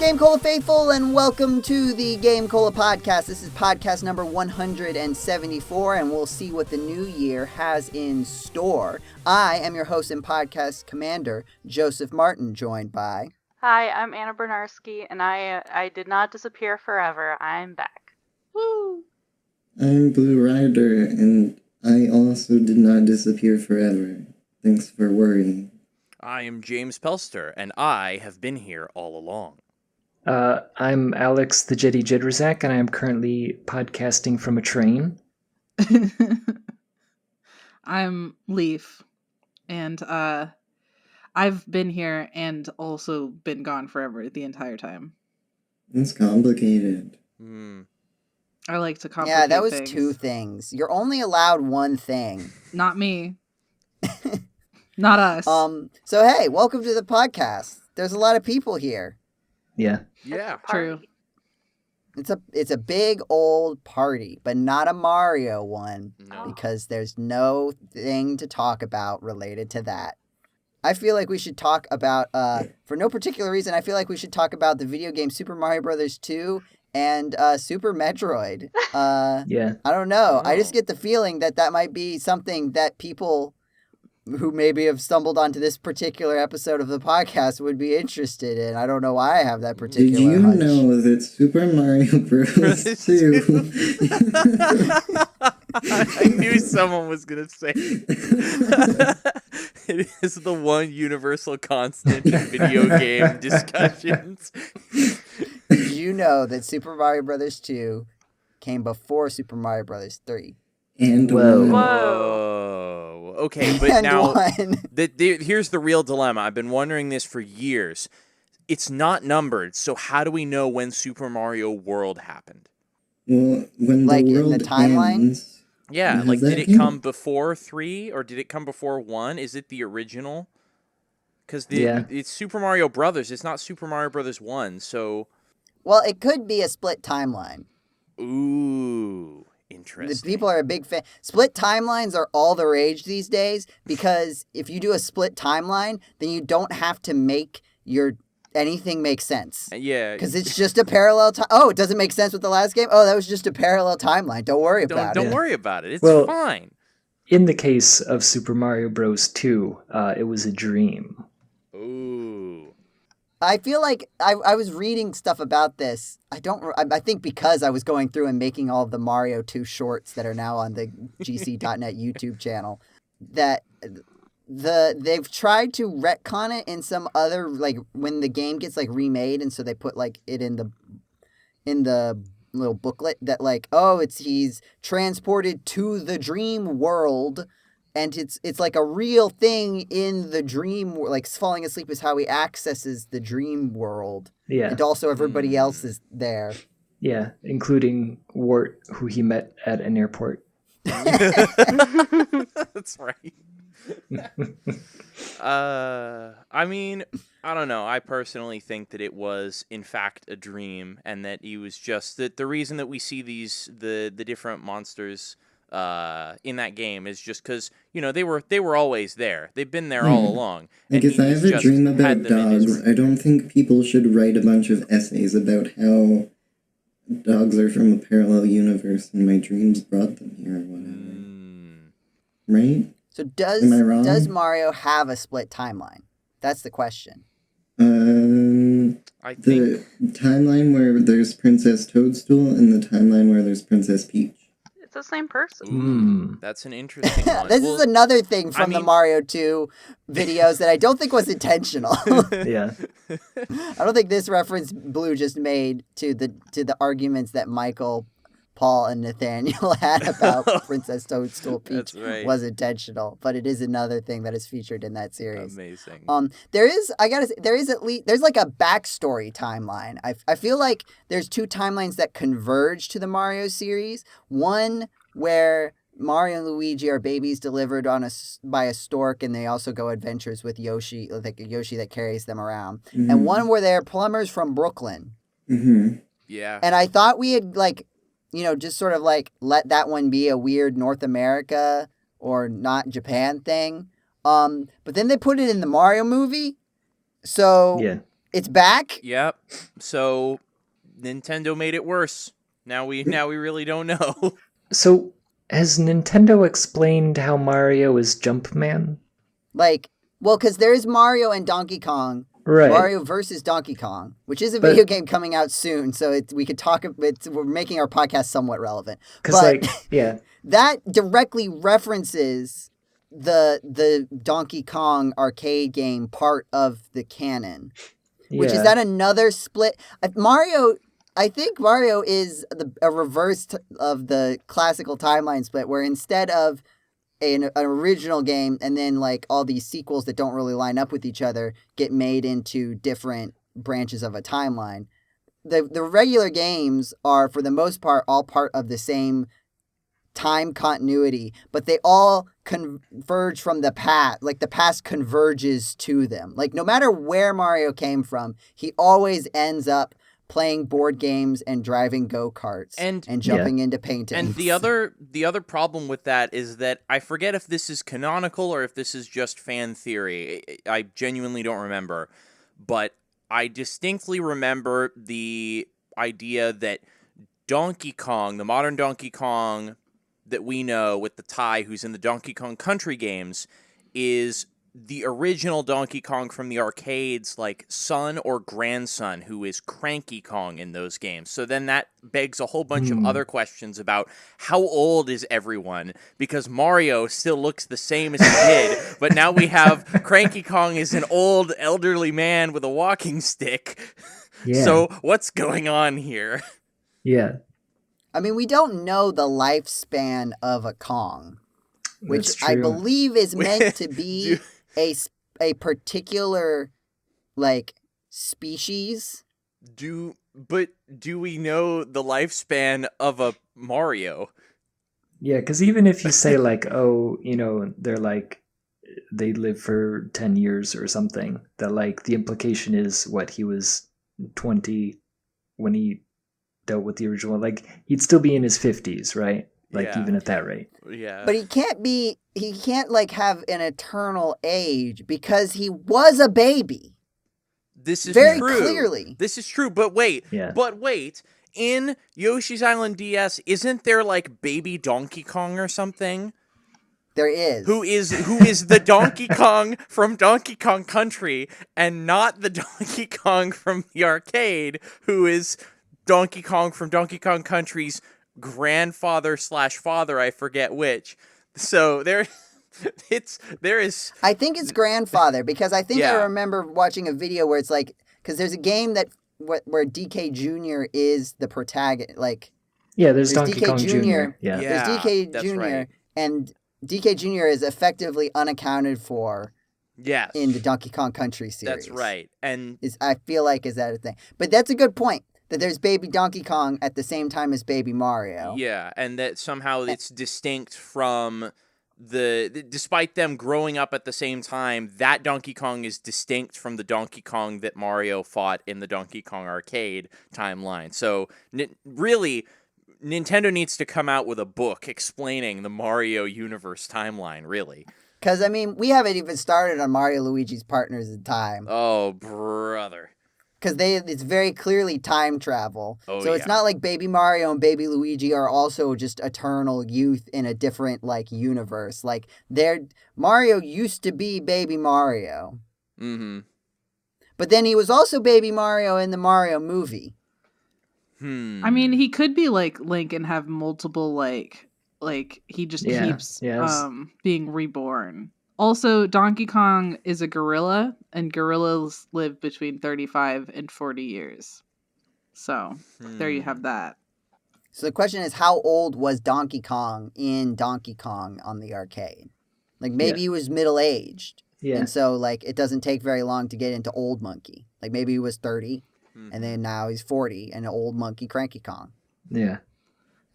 GameCola faithful, and welcome to the GameCola podcast. This is podcast number 174, and we'll see what the new year has in store. I am your host and podcast commander, Joseph Martin, joined by... Hi, I'm Anna Bryniarski, and I did not disappear forever. I'm back. Woo! I'm Blu Ryder, and I also did not disappear forever. Thanks for worrying. I am James Pelster, and I have been here all along. I'm Alwx Jedrsczcak, and I am currently podcasting from a train. I'm Leaf, and I've been here and also been gone forever the entire time. It's complicated. I like to complicate Yeah, that was things. 2 things. You're only allowed 1 thing. Not me. Not us. So hey, welcome to the podcast. There's a lot of people here. Yeah. Yeah. True. It's a big old party, but not a Mario one, No. because there's no thing to talk about related to that. I feel like we should talk about, for no particular reason, I feel like we should talk about the video game Super Mario Bros. 2 and Super Metroid. Yeah. I don't know. I Oh. just get the feeling that that might be something that people who maybe have stumbled onto this particular episode of the podcast would be interested in. I don't know why I have that particular Did you hunch. know that Super Mario Bros. 2... I knew someone was going to say it is the one universal constant in video game discussions. Did you know that Super Mario Bros. 2 came before Super Mario Bros. 3? And Whoa. Whoa. Okay, but And now one. here's the real dilemma. I've been wondering this for years. It's not numbered, so how do we know when Super Mario World happened? Well, when Like the in world the timeline? ends... Yeah, Has like that did it game? come before 3 or did it come before 1? Is it the original? Because Yeah. it's Super Mario Brothers. It's not Super Mario Brothers 1. So, Well, it could be a split timeline. ooh, The interesting. people are a big fan. Split timelines are all the rage these days, because if you do a split timeline, then you don't have to make anything make sense. Yeah, Because it's just a parallel time. Oh, it doesn't make sense with the last game? Oh, that was just a parallel timeline. Don't worry about don't it. worry about it. It's Well- fine. In the case of Super Mario Bros. 2, it was a dream. Ooh, I feel like I was reading stuff about this. I think because I was going through and making all of the Mario 2 shorts that are now on the GCDotNet YouTube channel, that they've tried to retcon it in some other, like when the game gets like remade, and so they put like it in the little booklet that like, oh, he's transported to the dream world. And it's like a real thing in the dream, like falling asleep is how he accesses the dream world. Yeah. And also everybody else is there. Yeah, including Wart, who he met at an airport. that's right. I mean, I don't know. I personally think that it was, in fact, a dream, and that he was just the reason that we see the different monsters in that game is just because they were always there. They've been there all along. Like, and if I he's have a just dream had about them in his dogs, room. I don't think people should write a bunch of essays about how dogs are from a parallel universe and my dreams brought them here or whatever. Right? So Am I wrong? does Mario have a split timeline? That's the question. I think The timeline where there's Princess Toadstool and the timeline where there's Princess Peach. It's the same person. Hmm. that's an interesting one. This Well, is another thing from the mean- Mario 2 videos that I don't think was intentional. Yeah. I don't think this reference Blue just made to the arguments that Michael, Paul, and Nathaniel had about Princess Toadstool Peach That's right. was intentional, but it is another thing that is featured in that series. Amazing. There's like a backstory timeline. I feel like there's 2 timelines that converge to the Mario series. One where Mario and Luigi are babies delivered by a stork, and they also go adventures with Yoshi, like a Yoshi that carries them around. And one where they're plumbers from Brooklyn. Mm-hmm. Yeah. And I thought we had just sort of like let that one be a weird North America or not Japan thing. But then they put it in the Mario movie. So Yeah. It's back? Yep. So Nintendo made it worse. Now we really don't know. So, has Nintendo explained how Mario is Jumpman? Like, well, because there's Mario and Donkey Kong. Right. Mario versus Donkey Kong, which is a But- video game coming out soon, so we could talk. We're making our podcast somewhat relevant. Because, But yeah. that directly references the Donkey Kong arcade game part of the canon, which is that another split. I think Mario is a reverse of the classical timeline split, where instead of an original game and then like all these sequels that don't really line up with each other get made into different branches of a timeline. The regular games are, for the most part, all part of the same time continuity, but they all converge from the past. Like, the past converges to them. Like, no matter where Mario came from, he always ends up playing board games and driving go-karts and jumping into paintings. And the other problem with that is that I forget if this is canonical or if this is just fan theory. I genuinely don't remember. But I distinctly remember the idea that Donkey Kong, the modern Donkey Kong that we know with the Thai who's in the Donkey Kong Country games, is the original Donkey Kong from the arcades, like, son or grandson, who is Cranky Kong in those games. So then that begs a whole bunch of other questions about how old is everyone, because Mario still looks the same as he did, but now we have Cranky Kong as an old elderly man with a walking stick. Yeah. So what's going on here? Yeah. I mean, we don't know the lifespan of a Kong, which That's I true. believe is meant to be a particular, like, species. Do we know the lifespan of a Mario? Yeah, because even if you say, like, oh, they're like, they live for 10 years or something, that, like, the implication is, what, he was 20 when he dealt with the original, like, he'd still be in his 50s, right? Like, Yeah. even at that rate. Yeah. But he can't, like, have an eternal age because he was a baby. This is Very true. clearly. This is true, but wait. Yeah. But wait. In Yoshi's Island DS, isn't there, like, baby Donkey Kong or something? There is. Who is the Donkey Kong from Donkey Kong Country and not the Donkey Kong from the arcade, who is Donkey Kong from Donkey Kong Country's grandfather/father, I forget which. So there is. I think it's grandfather, because I think I Yeah. remember watching a video where it's like, because there's a game that where DK Jr. is the protagonist. Like, Yeah, there's There's Donkey DK Kong Jr. Jr. Yeah. Yeah. there's DK that's Jr. right. and DK Jr. is effectively unaccounted for Yes. in the Donkey Kong Country series. That's right. And I feel like is that a thing? But that's a good point, that there's baby Donkey Kong at the same time as baby Mario. yeah, and that somehow it's distinct from despite them growing up at the same time, that Donkey Kong is distinct from the Donkey Kong that Mario fought in the Donkey Kong arcade timeline. So really, Nintendo needs to come out with a book explaining the Mario universe timeline, really. Because, I mean, we haven't even started on Mario Luigi's Partners in Time. Oh, brother. Because it's very clearly time travel. Oh, so it's yeah. not like Baby Mario and Baby Luigi are also just eternal youth in a different, like, universe. Like, Mario used to be Baby Mario. Mm-hmm. But then he was also Baby Mario in the Mario movie. I mean, he could be like Link and have multiple like he just keeps being reborn. Also, Donkey Kong is a gorilla, and gorillas live between 35 and 40 years. So, there you have that. So the question is, how old was Donkey Kong in Donkey Kong on the arcade? Like, maybe he was middle-aged. Yeah. And so, like, it doesn't take very long to get into Old Monkey. Like, maybe he was 30, and then now he's 40, and Old Monkey Cranky Kong. Yeah.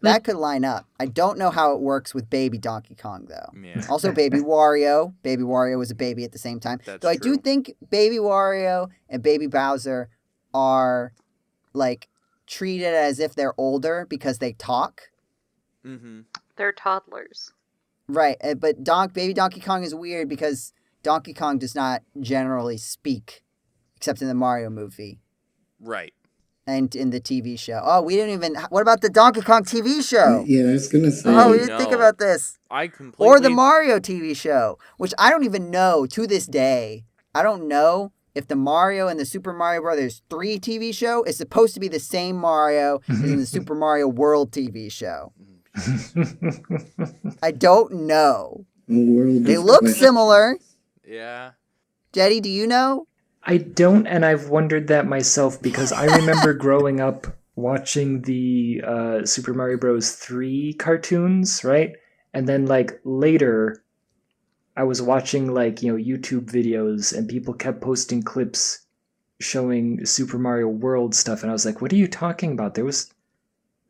That could line up. I don't know how it works with baby Donkey Kong, though. Yeah. Also, baby Wario. Baby Wario was a baby at the same time. That's Though I do true. think baby Wario and baby Bowser are, like, treated as if they're older because they talk. Mm-hmm. They're toddlers. Right, but baby Donkey Kong is weird because Donkey Kong does not generally speak. except in the Mario movie. Right. And in the TV show. Oh, we didn't even... What about the Donkey Kong TV show? Yeah, I was going to say... Oh, we didn't think about this. Or the Mario TV show, which I don't even know to this day. I don't know if the Mario and the Super Mario Brothers 3 TV show is supposed to be the same Mario as in the Super Mario World TV show. I don't know. They look similar. Yeah. Jetty, do you know? I don't, and I've wondered that myself because I remember growing up watching the Super Mario Bros. 3 cartoons, right? And then, like, later, I was watching, like, you know, YouTube videos, and people kept posting clips showing Super Mario World stuff, and I was like, what are you talking about? There was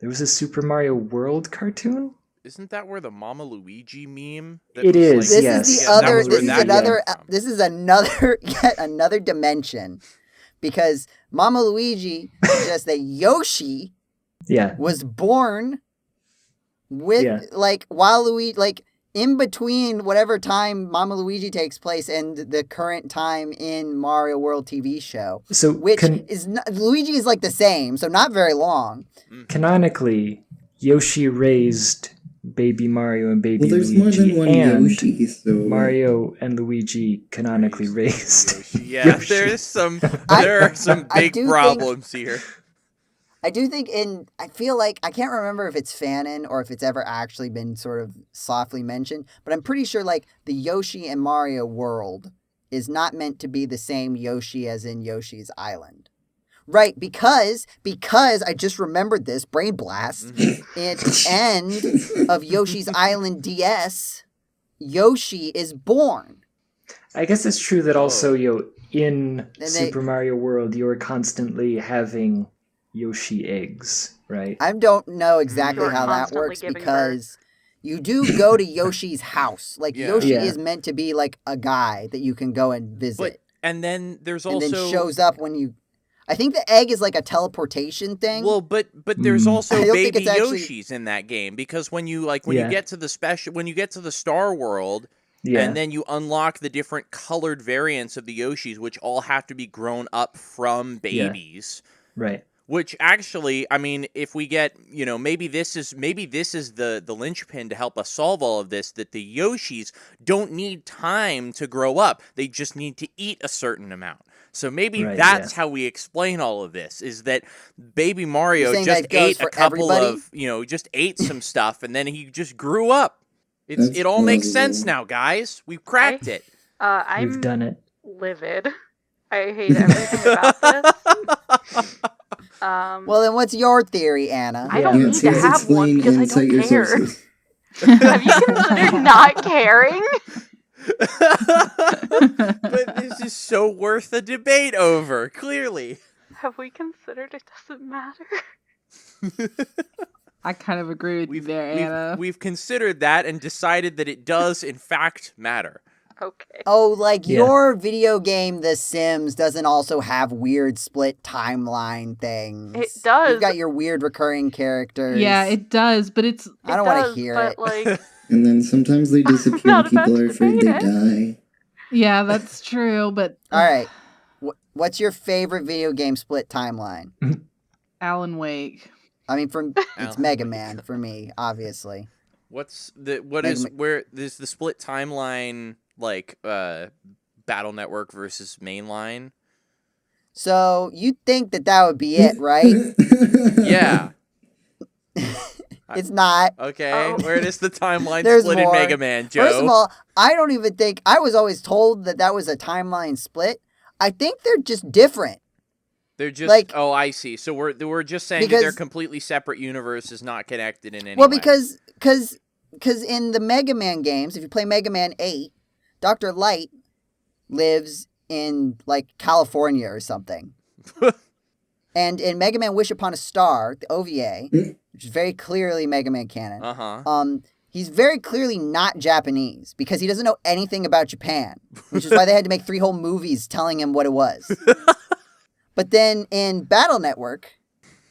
a Super Mario World cartoon? Isn't that where the Mama Luigi meme? It is. This yes. is the other. This is another yet another dimension, because Mama Luigi suggests that Yoshi, was born with while Luigi in between whatever time Mama Luigi takes place and the current time in Mario World TV show. So Luigi is like the same, so not very long. Canonically, Yoshi raised Baby Mario and Baby there's Luigi, more than one and Yoshi, so... Mario and Luigi canonically raised. Yeah, Yoshi. There are some big problems here. I do think I feel like, I can't remember if it's fanon or if it's ever actually been sort of softly mentioned, but I'm pretty sure like the Yoshi and Mario world is not meant to be the same Yoshi as in Yoshi's Island. Right, because I just remembered this, brain blast, at the end of Yoshi's Island DS, Yoshi is born. I guess it's true that also, in Super Mario World, you're constantly having Yoshi eggs, right? I don't know exactly how that works because you do go to Yoshi's house. Like, Yoshi is meant to be like a guy that you can go and visit. And then there's also... And then shows up when you... I think the egg is like a teleportation thing. Well, but there's also baby Yoshis in that game, because when you you get to the Star World, and then you unlock the different colored variants of the Yoshis, which all have to be grown up from babies. Right. Which actually, I mean, if we get, maybe this is the linchpin to help us solve all of this, that the Yoshis don't need time to grow up. They just need to eat a certain amount. So maybe that's how we explain all of this, is that Baby Mario just ate a couple of, just ate some stuff, and then he just grew up. It all makes sense now, guys. We've cracked it. We've done it. Livid. I hate everything about this. Well, then what's your theory, Anna? I don't need to have one because I don't care. Have you considered not caring? But this is so worth a debate over, clearly. Have we considered it doesn't matter? I kind of agree with you there, Anna. We've considered that and decided that it does, in fact, matter. Okay. Oh, your video game, The Sims, doesn't also have weird split timeline things. It does. You've got your weird recurring characters. Yeah, it does, but it's... I don't want to hear it. And then sometimes they disappear and people are afraid they die. Yeah, that's true, but... All right. What's your favorite video game split timeline? Alan Wake. I mean, it's Mega Man for me, obviously. Where is the split timeline, Battle Network versus Mainline? So, you think that would be it, right? Yeah. It's not. Okay, where is the timeline There's split more. in Mega Man, Joe? First of all, I don't even think... I was always told that was a timeline split. I think they're just different. They're just... oh, I see. So we're just saying that they're completely separate universes, not connected in any way. Well, because in the Mega Man games, if you play Mega Man 8, Dr. Light lives in, California or something. And in Mega Man Wish Upon a Star, the OVA, which is very clearly Mega Man canon, he's very clearly not Japanese because he doesn't know anything about Japan, which is why they had to make 3 whole movies telling him what it was. But then in Battle Network,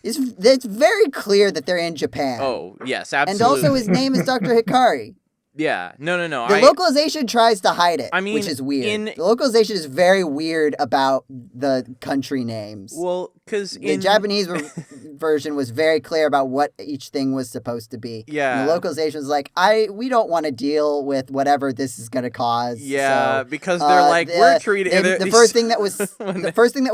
it's very clear that they're in Japan. Oh, yes, absolutely. And also his name is Dr. Hikari. Yeah, no. The localization tries to hide it, I mean, which is weird. The localization is very weird about the country names. Well, because the Japanese version was very clear about what each thing was supposed to be. Yeah. And the localization was like, we don't want to deal with whatever this is going to cause. Yeah, so, because they're like, we're treating the first thing that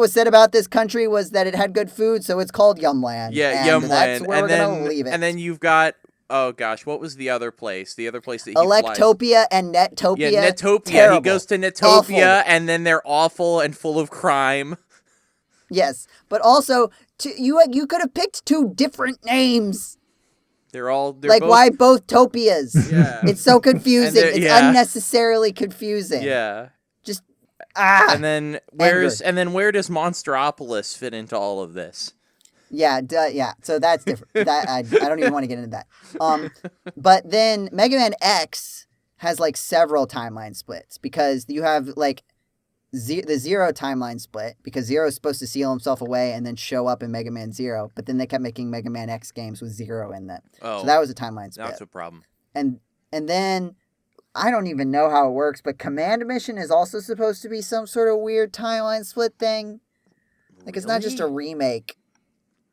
was said about this country was that it had good food, so it's called Yumland. Yeah, and Yumland. That's where we're going to leave it. And then you've got. Oh gosh, what was the other place? The other place that he Electopia and Netopia. Yeah, Netopia. Terrible. He goes to Netopia, Awful. and then they're awful and full of crime. Yes, but also you could have picked 2 different names. They're like both... why both Topias? Yeah, it's so confusing. It's unnecessarily confusing. Yeah, just And then where does Monstropolis fit into all of this? Yeah, so that's different. I don't even want to get into that. But then Mega Man X has like several timeline splits because you have like the Zero timeline split because Zero is supposed to seal himself away and then show up in Mega Man Zero, but then they kept making Mega Man X games with Zero in them. Oh, so that was a timeline split. That's a problem. And then I don't even know how it works, but Command Mission is also supposed to be some sort of weird timeline split thing. Like it's not just a remake.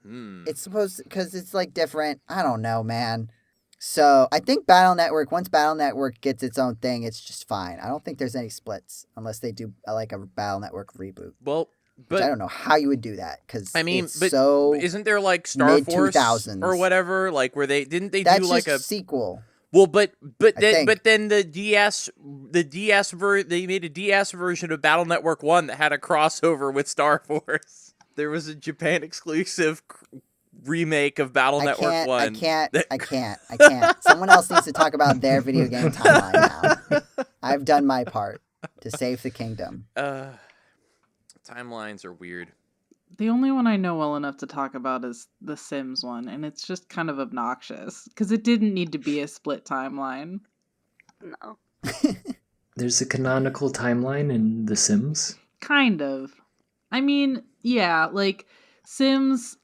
It's supposed to, because it's like different. I don't know, man. So I think Battle Network, once Battle Network gets its own thing, it's just fine. I don't think there's any splits unless they do like a Battle Network reboot. Well, but I don't know how you would do that because I mean, but so isn't there like Star Force or whatever? Like where they do like a sequel? Well, but then the DS they made a DS version of Battle Network 1 that had a crossover with Star Force. There was a Japan exclusive remake of Battle Network 1. I can't. Someone else needs to talk about their video game timeline now. I've done my part to save the kingdom. Timelines are weird. The only one I know well enough to talk about is the Sims one, and it's just kind of obnoxious because it didn't need to be a split timeline. No. There's a canonical timeline in The Sims? Kind of. I mean, yeah, like Sims.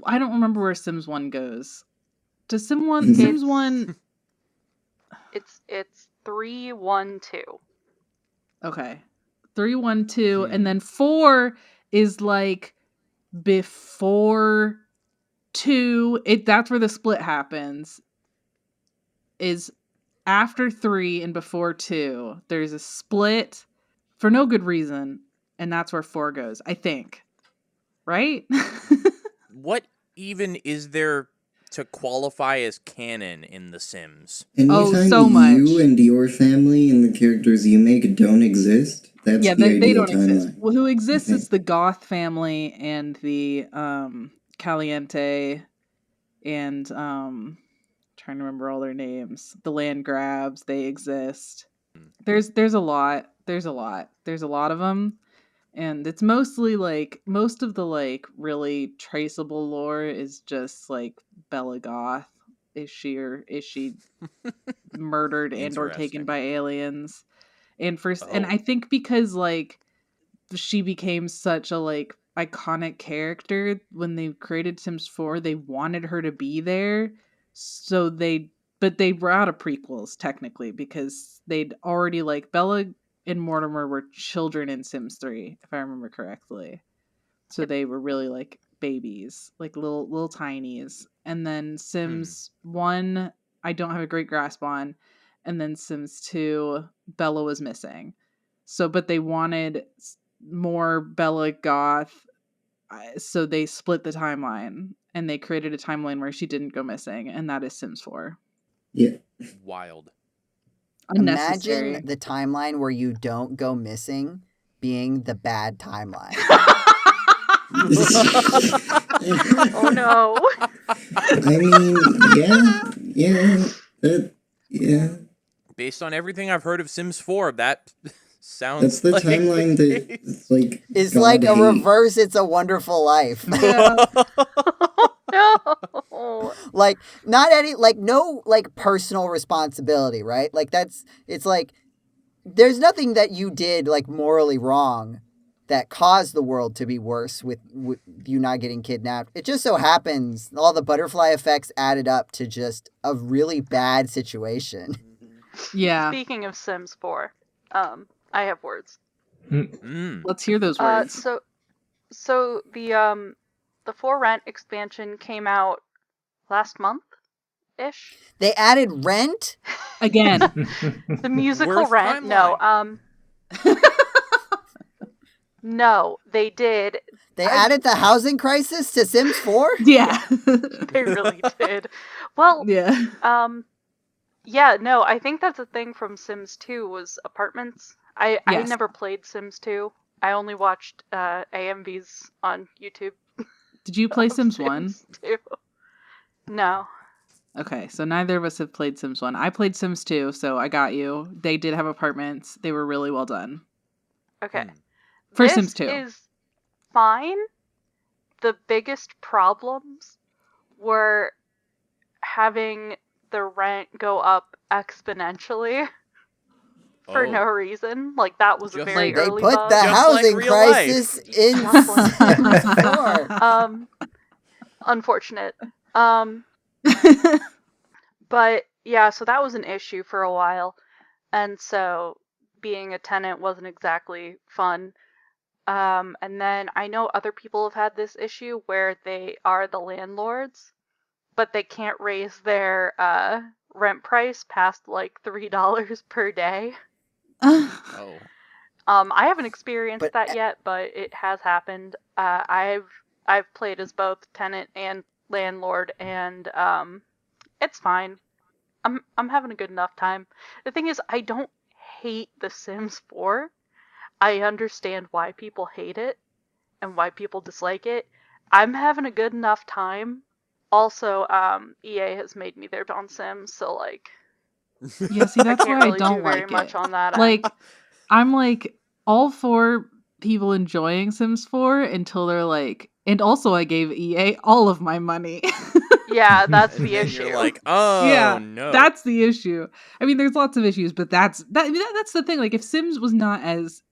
I don't remember where Sims 1 goes. Does Sims 1? It's 3-1-2. Okay. 3-1-2, and then 4 is like before 2. That's where the split happens. Is after 3 and before 2. There's a split for no good reason, and that's where 4 goes, I think. Right? What even is there to qualify as canon in The Sims? Anytime so much. You and your family and the characters you make don't exist, that's they don't exist. Well, who exists is the Goth family and the Caliente and trying to remember all their names. The Land Grabs, they exist. There's a lot. There's a lot of them. And it's mostly like, most of the like really traceable lore is just like Bella Goth. Is she murdered and or taken by aliens? And and I think because like she became such a like iconic character when they created Sims 4, they wanted her to be there. So but they were out of prequels technically because they'd already like Bella and Mortimer were children in Sims 3, if I remember correctly. So they were really like babies, like little tinies. And then Sims 1, I don't have a great grasp on. And then Sims 2, Bella was missing. So, but they wanted more Bella Goth. So they split the timeline and they created a timeline where she didn't go missing. And that is Sims 4. Yeah. Wild. Imagine the timeline where you don't go missing being the bad timeline. Oh no. I mean, yeah. Based on everything I've heard of Sims 4, that sounds That's the like timeline that's like it's like a reverse It's a Wonderful Life. No. Like not any like no like personal responsibility, right? Like it's like there's nothing that you did like morally wrong, that caused the world to be worse with you not getting kidnapped. It just so happens all the butterfly effects added up to just a really bad situation. Yeah. Speaking of Sims 4, I have words. Let's hear those words. So the For Rent expansion came out last month-ish. They added Rent? Again. The musical Worst Rent? timeline. No. No, they did. They added the housing crisis to Sims 4? Yeah. They really did. Well, yeah. Yeah, no, I think that's a thing from Sims 2 was apartments. I never played Sims 2. I only watched AMVs on YouTube. Did you play Sims 1? 2. No. Okay, so neither of us have played Sims 1. I played Sims 2, so I got you. They did have apartments. They were really well done. Okay. For Sims 2. This is fine. The biggest problems were having the rent go up exponentially for no reason. Like, that was a very they early put bug. the housing like crisis in Sims 4. Unfortunate. But yeah, so that was an issue for a while. And so being a tenant wasn't exactly fun. And then I know other people have had this issue where they are the landlords, but they can't raise their rent price past like $3 per day. Oh. I haven't experienced that yet, but it has happened. I've played as both tenant and landlord, and it's fine. I'm having a good enough time. The thing is, I don't hate The Sims 4. I understand why people hate it and why people dislike it. I'm having a good enough time. Also, EA has made me their Don Sims, so like, yeah, see, that's why really I don't do very like much it. on that. Like, I'm like all for people enjoying Sims 4 until they're like, and also I gave EA all of my money. Yeah, that's the And issue. you're like, oh yeah, no. that's the issue. I mean, there's lots of issues, but that's the thing. Like, if Sims was not as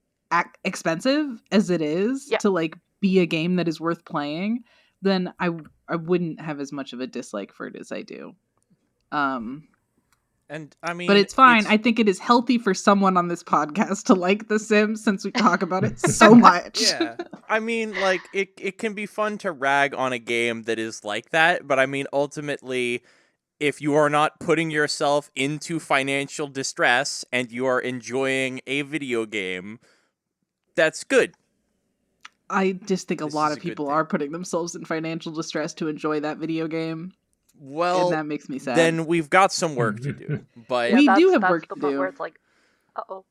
expensive as it is to like be a game that is worth playing, then I wouldn't have as much of a dislike for it as I do. And I mean, but it's fine. I think it is healthy for someone on this podcast to like The Sims since we talk about it so much. Yeah. I mean, like, it can be fun to rag on a game that is like that, but I mean, ultimately, if you are not putting yourself into financial distress and you are enjoying a video game, that's good. I just think a lot of people are putting themselves in financial distress to enjoy that video game. Well, and that makes me sad. Then we've got some work to do. But we do have work to do. Where it's like, uh-oh.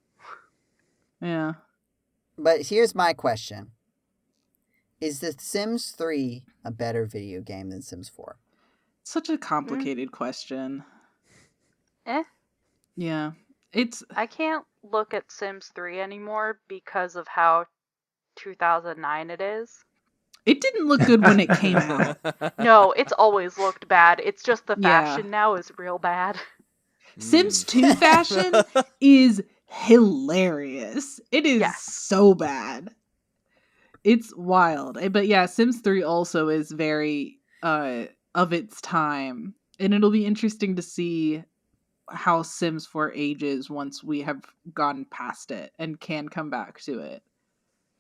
Yeah. But here's my question. Is The Sims 3 a better video game than Sims 4? Such a complicated question. Yeah. I can't look at Sims 3 anymore because of how 2009 it is. It didn't look good when it came out. No, it's always looked bad. It's just the fashion now is real bad. Sims 2 fashion is hilarious. It is so bad. It's wild. But yeah, Sims 3 also is very of its time. And it'll be interesting to see how Sims 4 ages once we have gone past it and can come back to it.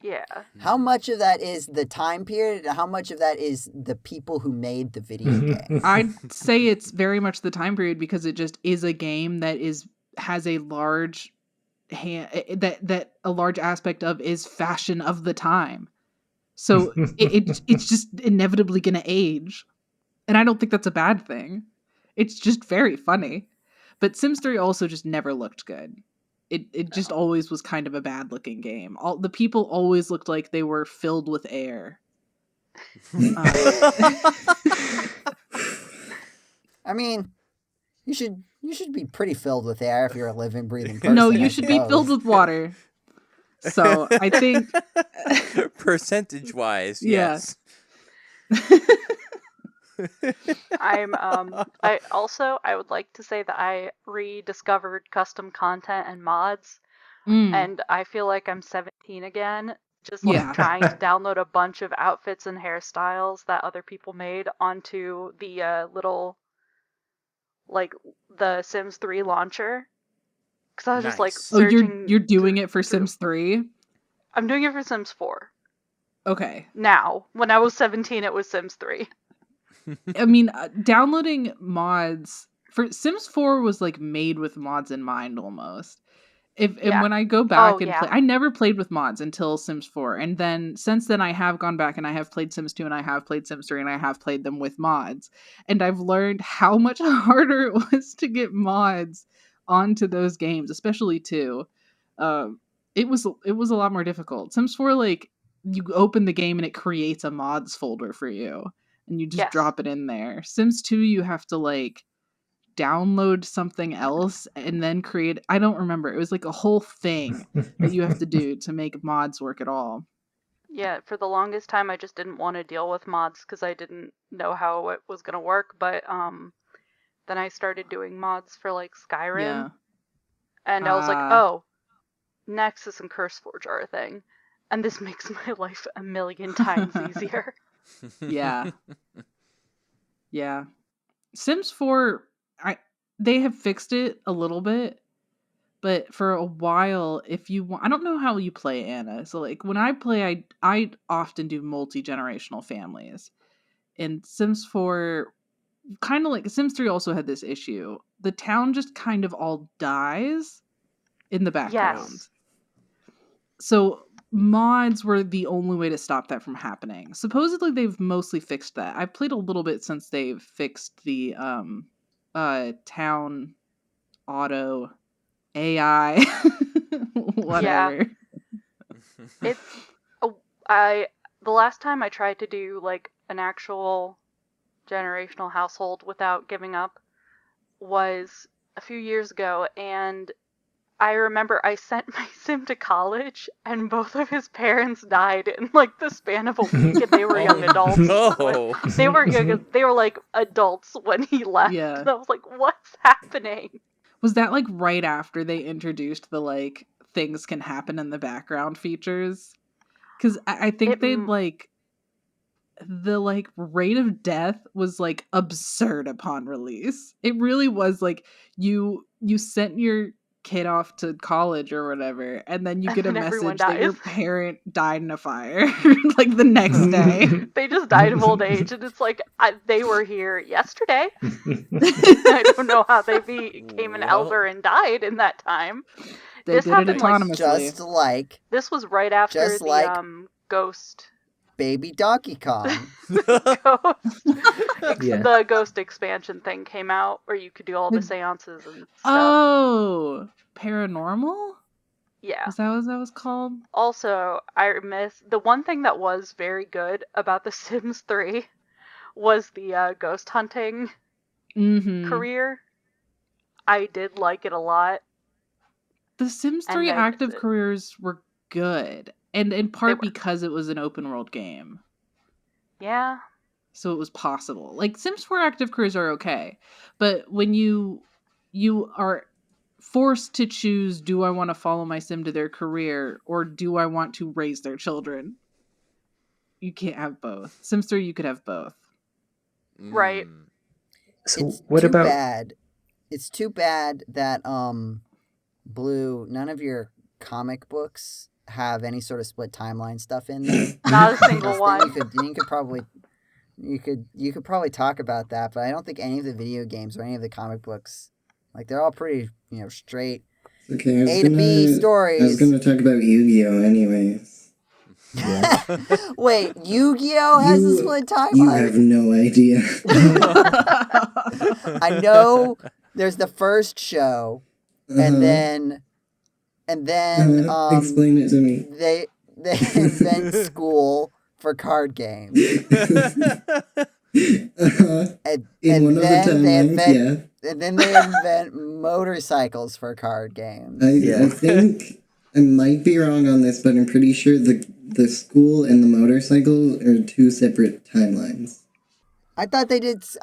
Yeah. How much of that is the time period and how much of that is the people who made the video game? I'd say it's very much the time period because it just is a game that has a large that a large aspect of is fashion of the time. So it's just inevitably going to age. And I don't think that's a bad thing. It's just very funny. But Sims 3 also just never looked good. It just always was kind of a bad looking game. All the people always looked like they were filled with air. I mean, you should be pretty filled with air if you're a living, breathing person. No, you should be filled with water. So I think percentage-wise, yes. I would like to say that I rediscovered custom content and mods, and I feel like I'm 17 again. just like trying to download a bunch of outfits and hairstyles that other people made onto the little, like, the Sims 3 launcher. Because I was just like searching. You're doing it for Sims 3? I'm doing it for Sims 4. Okay. Now, when I was 17, it was Sims 3. I mean, downloading mods for Sims 4 was like made with mods in mind almost. And when I go back and play, I never played with mods until Sims 4. And then since then I have gone back and I have played Sims 2 and I have played Sims 3 and I have played them with mods. And I've learned how much harder it was to get mods onto those games, especially 2. It was a lot more difficult. Sims 4, like, you open the game and it creates a mods folder for you and you just drop it in there. Sims 2, you have to like download something else and then create, I don't remember, it was like a whole thing that you have to do to make mods work at all. Yeah, for the longest time I just didn't want to deal with mods because I didn't know how it was going to work, but then I started doing mods for like Skyrim, and I was like, oh, Nexus and CurseForge are a thing, and this makes my life a million times easier. Yeah. Sims 4, they have fixed it a little bit, but for a while, if you want, I don't know how you play, Anna. So like when I play, I often do multi-generational families. And Sims 4, kind of like Sims 3 also had this issue. The town just kind of all dies in the background. Yes. So mods were the only way to stop that from happening. Supposedly they've mostly fixed that. I've played a little bit since they've fixed the town auto AI whatever. Yeah. The last time I tried to do like an actual generational household without giving up was a few years ago, and I remember I sent my sim to college and both of his parents died in like the span of a week, and they were young adults. No. They were like adults when he left. Yeah. And I was like, what's happening? Was that like right after they introduced the like things can happen in the background features? Because I think they like the like rate of death was like absurd upon release. It really was like you sent your kid off to college or whatever, and then you get a message that your parent died in a fire like the next day. They just died of old age, and it's like they were here yesterday. I don't know how they became an elder and died in that time. This did it autonomously. This was right after the Ghost baby Donkey Kong. The Ghost expansion thing came out where you could do all the seances and stuff. Oh, paranormal? Yeah. Is that what that was called? Also, I miss the one thing that was very good about The Sims 3 was the ghost hunting career. I did like it a lot. The Sims 3 active careers were good. And in part because it was an open world game. Yeah. So it was possible. Like Sims 4 active careers are okay. But when you are forced to choose, do I want to follow my sim to their career or do I want to raise their children? You can't have both. Sims 3 you could have both. Right. So it's what about bad. It's too bad that Blue, none of your comic books have any sort of split timeline stuff in there. Not a single one. You could probably talk about that, but I don't think any of the video games or any of the comic books, like they're all pretty, straight. Okay, A to B stories. I was gonna talk about Yu-Gi-Oh anyways. Yeah. Wait, Yu-Gi-Oh has a split timeline? You have no idea. I know there's the first show, and then explain it to me. They invent school for card games. And then they invent motorcycles for card games. I think I might be wrong on this, but I'm pretty sure the school and the motorcycle are two separate timelines. I thought they just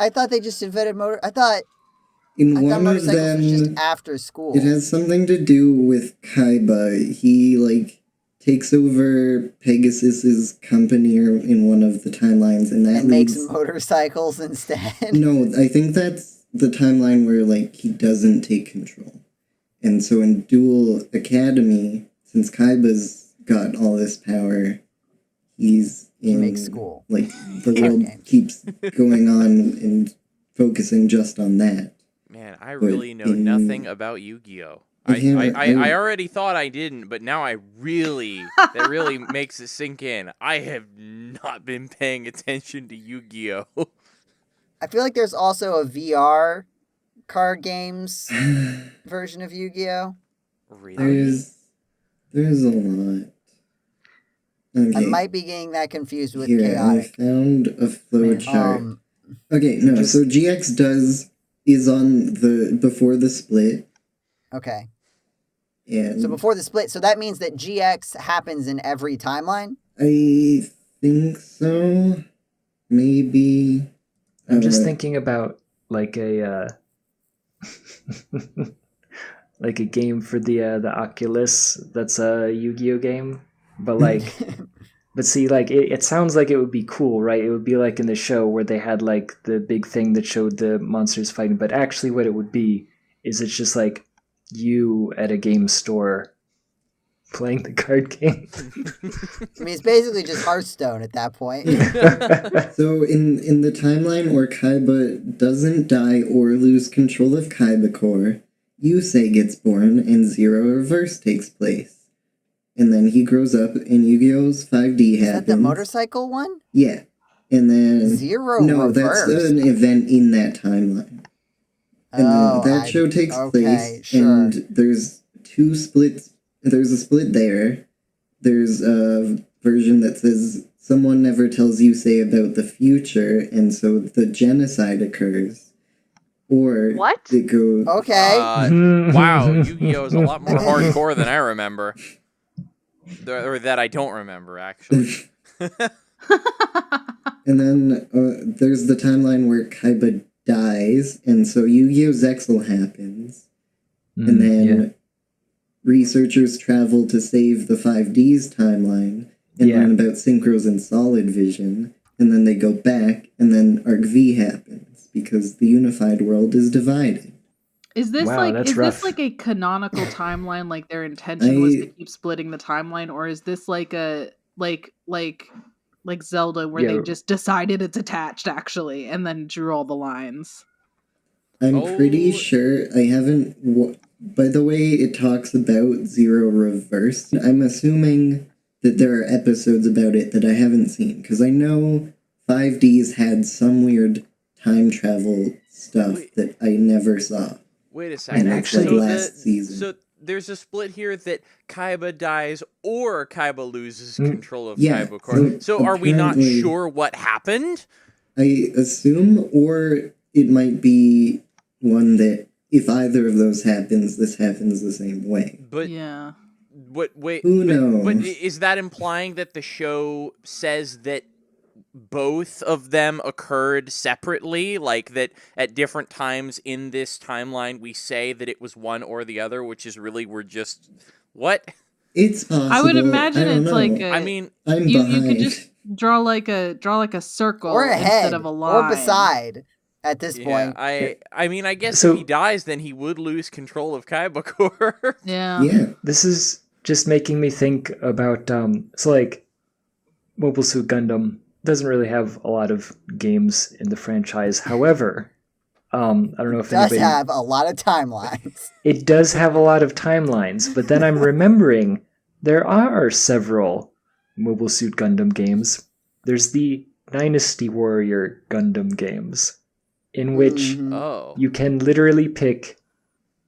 invented I thought motorcycles was just after school. It has something to do with Kaiba. He takes over Pegasus's company in one of the timelines, and that makes motorcycles instead. No, I think that's the timeline where like he doesn't take control. And so in Duel Academy, since Kaiba's got all this power, he makes school. Like the world keeps going on and focusing just on that. Man, I really know nothing about Yu-Gi-Oh! I already thought I didn't, but now that really makes it sink in. I have not been paying attention to Yu-Gi-Oh! I feel like there's also a VR card games version of Yu-Gi-Oh! Really? There's a lot. Okay. I might be getting that confused with Here, Chaotic. I found a flow chart. Okay, no, so GX is on the before the split. Okay. And so before the split, so that means that GX happens in every timeline? I think so. Maybe. I'm just thinking about like a like a game for the Oculus that's a Yu-Gi-Oh game, but like but see, like it sounds like it would be cool, right? It would be like in the show where they had like the big thing that showed the monsters fighting, but actually what it would be is it's just like you at a game store playing the card game. I mean, it's basically just Hearthstone at that point. So in the timeline where Kaiba doesn't die or lose control of Kaiba Core, Yusei gets born and Zero Reverse takes place. And then he grows up and Yu-Gi-Oh's 5D happens. Is that the motorcycle one? Yeah. And then... Zero Reverse? that's an event in that timeline. And that show takes place, sure. and there's two splits. There's a split there. There's a version that says someone never tells Yusei about the future, and so the genocide occurs. Or what? It goes... Okay. Wow, Yu-Gi-Oh! Is a lot more hardcore than I remember. Or that I don't remember, actually. And then there's the timeline where Kaiba dies, and so Yu-Gi-Oh! Zexal happens. And then researchers travel to save the 5D's timeline and learn about synchros and solid vision, and then they go back, and then Arc V happens, because the unified world is divided. Is this this like a canonical timeline, like their intention was to keep splitting the timeline, or is this like a like Zelda where they just decided it's attached actually and then drew all the lines? I'm pretty sure I haven't by the way it talks about Zero Reverse, I'm assuming that there are episodes about it that I haven't seen, because I know 5D's had some weird time travel stuff that I never saw. Wait a second. And actually, last season. So there's a split here that Kaiba dies or Kaiba loses control of Kaiba Core. So are we not sure what happened? I assume, or it might be one that if either of those happens, this happens the same way. But yeah. Who knows? But is that implying that the show says that both of them occurred separately, like that at different times in this timeline we say that it was one or the other, which is really we're just what? It's possible. I would imagine it's like you could just draw like a circle or a head, instead of a line or beside at this point. I mean I guess if he dies then he would lose control of Kaiba Core. Yeah. This is just making me think about so like Mobile Suit Gundam doesn't really have a lot of games in the franchise. However, I don't know if anybody... It does have a lot of timelines. It does have a lot of timelines, but then I'm remembering there are several Mobile Suit Gundam games. There's the Dynasty Warrior Gundam games, in which you can literally pick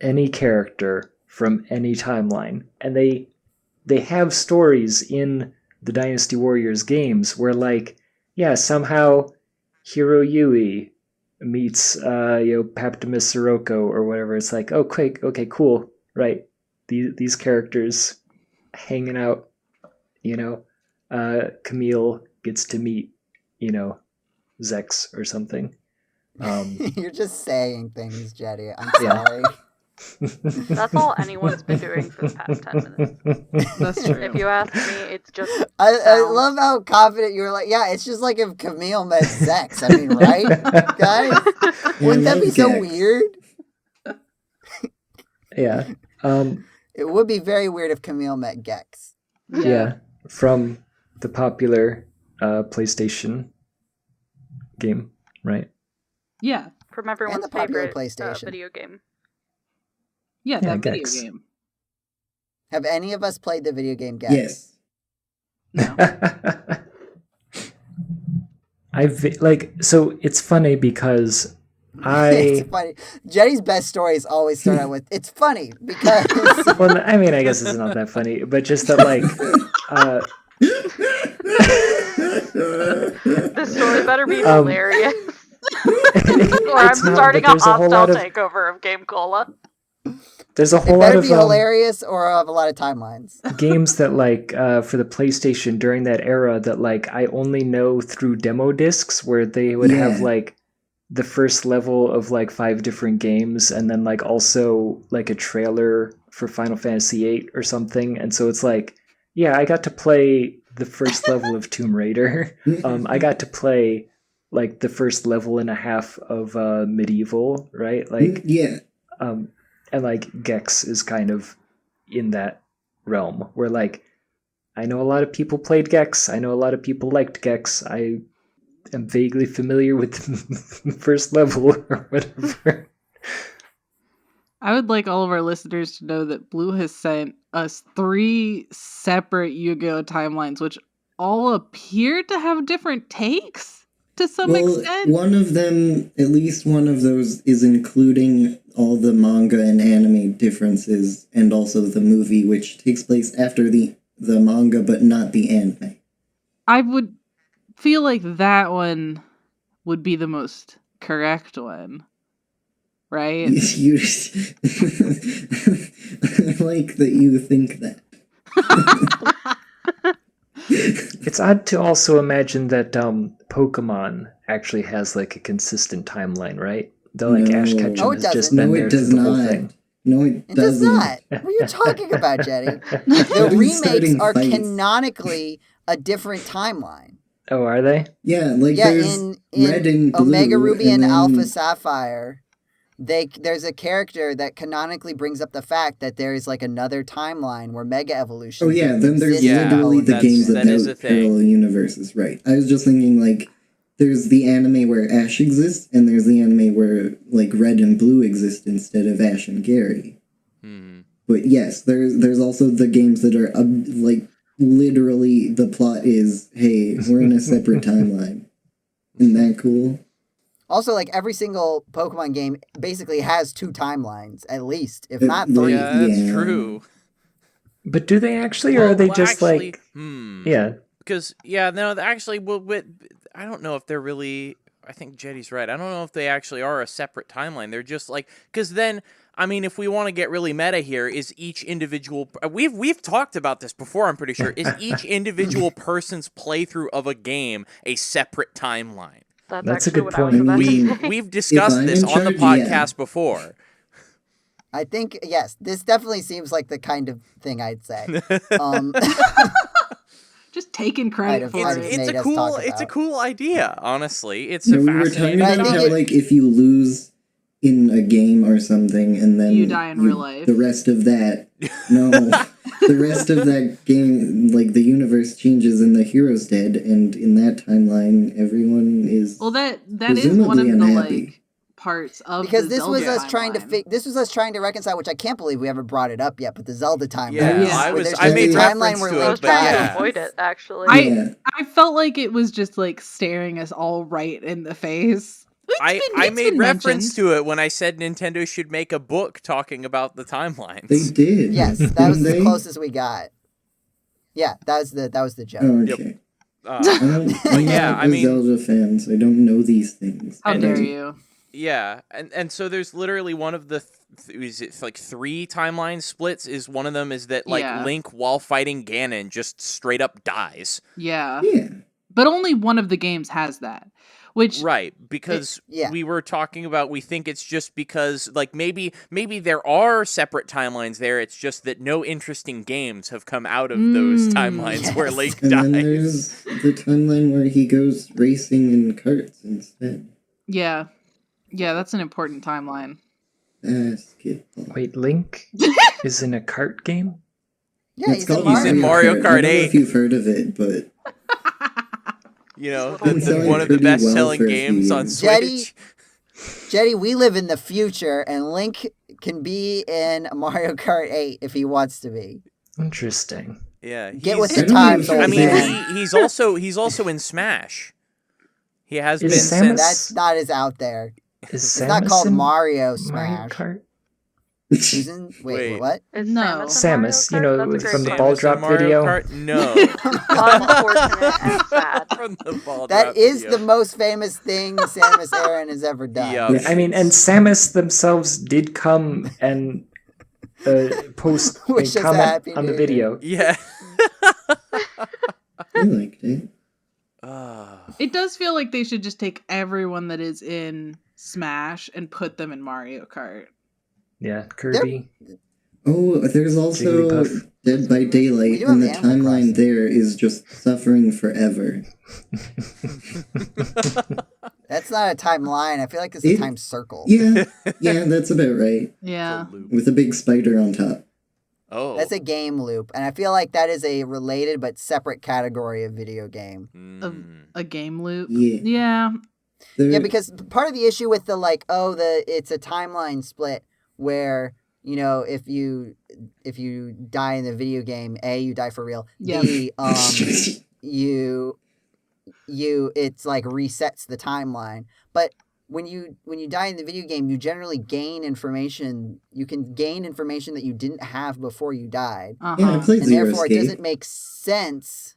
any character from any timeline. And they have stories in the Dynasty Warriors games where, like, somehow Hiro Yui meets Paptimus Sirocco or whatever. It's like, okay, cool, right? These characters hanging out, Camille gets to meet, Zex or something. You're just saying things, Jetty. I'm sorry. That's all anyone's been doing for the past 10 minutes. That's true. If you ask me, it's just I love how confident you were like, yeah, it's just like if Camille met Zex. I mean, right, guys? Wouldn't that be so weird? Yeah. It would be very weird if Camille met Gex. Yeah. From the popular PlayStation game, right? Yeah. From everyone's popular favorite PlayStation. video game. Yeah, that video Gex. game. Have any of us played the video game Gex? Yes. No. So it's funny because It's funny. Jenny's best stories always start out with, it's funny because... Well, I mean, I guess it's not that funny, but just that, like... This story better be hilarious. Or I'm It's not, starting but a there's a whole hostile lot of- takeover of GameCola. There's a It whole lot better of be hilarious or have a lot of timelines. games that, like, for the PlayStation during that era that, like, I only know through demo discs where they would have, like, the first level of, like, 5 different games and then, like, also, like, a trailer for Final Fantasy VIII or something. And so it's like, yeah, I got to play the first level of Tomb Raider. I got to play, like, the first level and a half of Medieval, right? Like, yeah. And, like, Gex is kind of in that realm where, like, I know a lot of people played Gex. I know a lot of people liked Gex. I am vaguely familiar with the first level or whatever. I would like all of our listeners to know that Blue has sent us 3 separate Yu-Gi-Oh! Timelines, which all appear to have different takes to some extent. One of them, at least one of those, is including all the manga and anime differences, and also the movie, which takes place after the manga, but not the anime. I would feel like that one would be the most correct one, right? You I like that you think that. It's odd to also imagine that Pokemon actually has, like, a consistent timeline, right? The, like, Ash Ketchum No, it has just doesn't. been No, there it through does the whole not. thing. No, It does doesn't. not. What are you talking about, Jenny? The Jenny's remakes starting are fights. canonically a different timeline. Oh, are they? Yeah, like Yeah, there's in Red and Blue, Omega Ruby and then- Alpha Sapphire, there's a character that canonically brings up the fact that there is like another timeline where Mega Evolution. Oh yeah, then there's exists. literally the that's- games that is a about thing. parallel universes, right? I was just thinking, like, there's the anime where Ash exists, and there's the anime where, like, Red and Blue exist instead of Ash and Gary. But yes, there's also the games that are, like, literally the plot is, hey, we're in a separate timeline. Isn't that cool? Also, like every single Pokemon game basically has 2 timelines, at least, if not 3. Yeah, that's Yeah. true. But do they actually, or are they just actually, like... Yeah. Because, actually, I don't know if they're really... I think Jetty's right. I don't know if they actually are a separate timeline. They're just like... Because then, I mean, if we want to get really meta here, is each individual... We've talked about this before, I'm pretty sure. Is each individual person's playthrough of a game a separate timeline? That's a actually good what I was point. about to say. We've discussed I'm this in on the charge, yeah. podcast before. I think, yes, this definitely seems like the kind of thing I'd say. Just taking credit for I'd have it. made us talk It's a about. cool idea, honestly. It's So a we were fascinating talking about I think how, it- like, if you lose in a game or something, and then You die in real life. the rest of that, no, the rest of that game, like, the universe changes and the hero's dead, and in that timeline, everyone is Well, that is one of presumably the unhappy. like parts of Because the this was Zelda us trying to timeline. this was us trying to reconcile, which I can't believe we haven't brought it up yet. But the Zelda timeline, Yeah, where there's I just made a reference where to I it, was but trying yeah. to avoid it, actually. Yeah. I felt like it was just like staring us all right in the face. I made reference to it when I said Nintendo should make a book talking about the timelines. They did. Yes, that was Didn't the they? closest we got. Yeah, that was the joke. Oh, Yep. okay. Uh, I'm yeah, not I a mean- Zelda fan, so I don't know these things. How And- dare you? Yeah, and so there's literally one of the is it like 3 timeline splits? Is one of them is that like Yeah. Link while fighting Ganon just straight up dies. Yeah. Yeah. But only one of the games has that. Which right, because yeah. we were talking about, we think it's just because, like, maybe there are separate timelines there. It's just that no interesting games have come out of those timelines where Link dies. And then there's the timeline where he goes racing in karts instead. Yeah, that's an important timeline. Basketball. Wait, Link is in a kart game? Yeah, It's called He's in Mario Kart I don't know 8. if you've heard of it, but You know, Been selling one of the pretty well best-selling for a few games on years. Switch. Jetty, we live in the future, and Link can be in Mario Kart 8 if he wants to be. Interesting. Yeah, Get with I the don't times, know if old I mean, man. he's also in Smash. He has Is been Samus- since. That's not as out there. Is It's Samus not called in Mario Mario Smash. Kart? Who's in? Wait, Wait. what? Is No. Samus, in Mario Samus, Kart? you know, That's a from the great ball game. Samus drop in Mario video? Kart? No. Unfortunate and sad. From the ball That drop is video. the most famous thing Samus Aran has ever done. Yeah. Yeah, I mean, and Samus themselves did come and post a Wish us a comment happy on the New Year. video. Yeah. I liked it. It does feel like they should just take everyone that is in Smash and put them in Mario Kart. Yeah, Kirby. Oh, there's also Jigglypuff. Dead by We Daylight, do and the have Animal timeline Crossing. there is just suffering forever. That's not a timeline. I feel like it's a It- time circle. Yeah, that's about right. Yeah. With a big spider on top. Oh. That's a game loop, and I feel like that is a related but separate category of video game. A game loop. Yeah. Yeah. Yeah, because part of the issue with the it's a timeline split where, you know, if you die in the video game, A, you die for real. Yeah. B, it's like resets the timeline. But when you die in the video game, you generally gain information. You can gain information that you didn't have before you died. Uh-huh. Yeah, I played And Zero therefore Escape. it doesn't make sense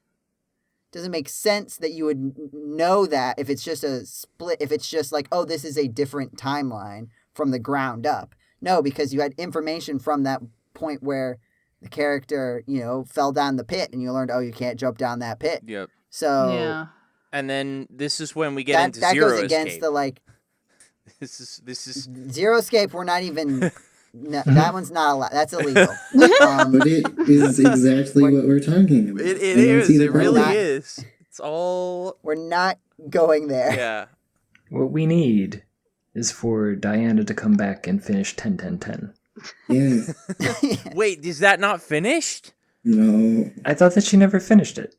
that you would know that if it's just a split, if it's just like, oh, this is a different timeline from the ground up. No, because you had information from that point where the character, you know, fell down the pit and you learned, oh, you can't jump down that pit. Yep. So Yeah. And then this is when we get into that Zero goes against Escape. the like This is Zero Escape. We're not even. No, that one's not allowed. That's illegal. But it is exactly what we're talking about. it I don't is. see the It really problem. is. It's all We're not going there. yeah. What we need is for Diana to come back and finish 10-10-10. Yeah. Wait, is that not finished? No. I thought that she never finished it.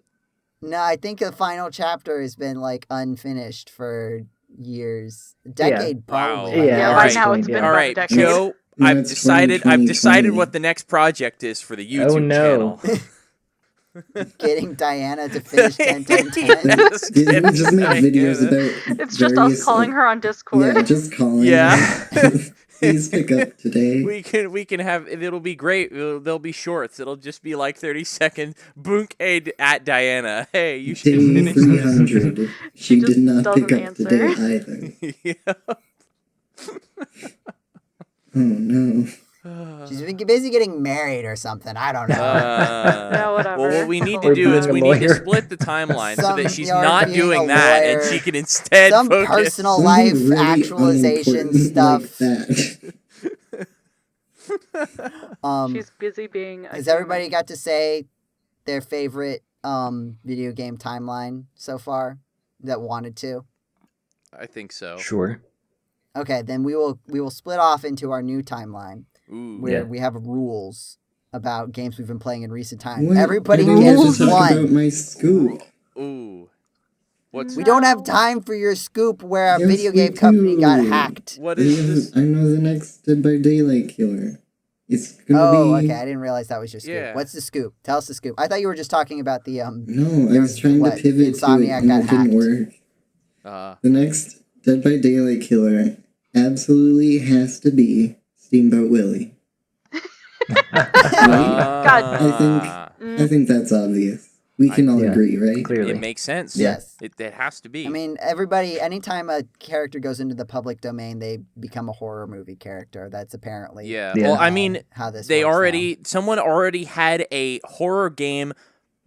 No, I think the final chapter has been like unfinished for years, decade Wow. probably. Yeah, Yeah, at by this now point, it's been yeah. about All a right, decade. Joe. No, I've it's decided 2020. what the next project is for the YouTube Oh, no. channel. Getting Diana to finish 10-10-10. Just Did we kidding, just make Diana. videos about It's just us various, calling her on Discord. Yeah, just calling Yeah. her. Please pick up today. We can have it'll be great. There'll be shorts. It'll just be like 30 seconds. Boonk at Diana. Hey, you should Day finish this. 300. She just did not doesn't pick up answer. today either. Yeah. Oh no. She's been busy getting married or something. I don't know. Yeah, whatever. Well, what we need Or to do is being a we need to lawyer. split the timeline so Some- that she's or not being doing a that, lawyer. and she can instead Some focus. personal Something life really actualization unimportant stuff. like that. She's busy being. Has everybody got to say their favorite video game timeline so far that wanted to? I think so. Sure. Okay, then we will split off into our new timeline Ooh. where Yeah. we have rules about games we've been playing in recent times. What? Everybody I didn't get gets to talk about one. my scoop. Ooh. What's We don't have time for your scoop where a Yes, video we game company got do. hacked. what is this? I know the next Dead by Daylight killer. It's gonna Oh, be. okay. I didn't realize that was your scoop. Yeah. What's the scoop? Tell us the scoop. I thought you were just talking about the No, I There was was, trying what, to pivot to it Insomniac and got it didn't hacked. work. The next Dead by Daylight killer absolutely has to be Steamboat Willie. I think that's obvious. We can all Yeah, agree, right? Clearly. It makes sense. Yes. It has to be. I mean, everybody, anytime a character goes into the public domain, they become a horror movie character. That's apparently yeah. Yeah. Well, I mean, how this they works already someone already had a horror game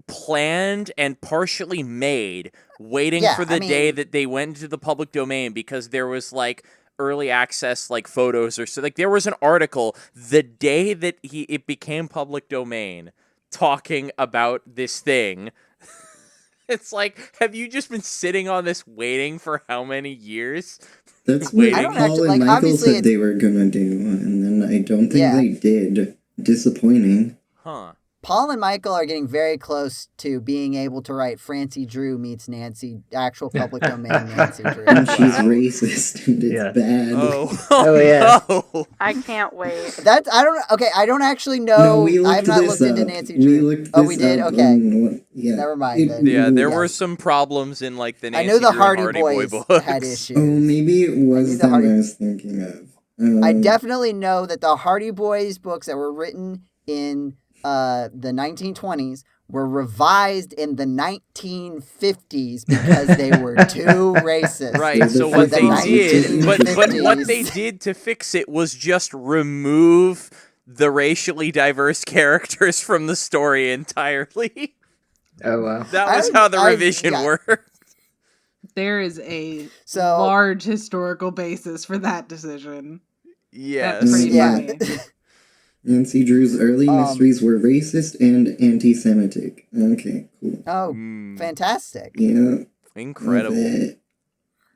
planned and partially made, waiting for the day that they went into the public domain, because there was like early access like photos or so. Like there was an article the day that it became public domain talking about this thing. It's like, have you just been sitting on this waiting for how many years? That's what Paul and Michael said they were gonna do, and then I don't think they did. Disappointing. Huh. Paul and Michael are getting very close to being able to write Francie Drew meets Nancy, actual public domain Nancy Drew. And she's racist and it's bad. Oh yeah. No. I can't wait. I don't actually know. I have not looked into Nancy Drew. We did? Okay. Never mind. There were some problems in like the Nancy Drew. I know the Drew Hardy Boys books had issues. Oh, maybe it was the one I was thinking of. I definitely know that the Hardy Boys books that were written in the 1920s were revised in the 1950s because they were too racist. Right, so what they did, but what they did to fix it was just remove the racially diverse characters from the story entirely. Oh, wow. That was how the revision worked. There is a large historical basis for that decision. Yes. That's pretty funny. Nancy Drew's early mysteries were racist and anti-Semitic. Okay, cool. Oh, fantastic. Yeah. Incredible.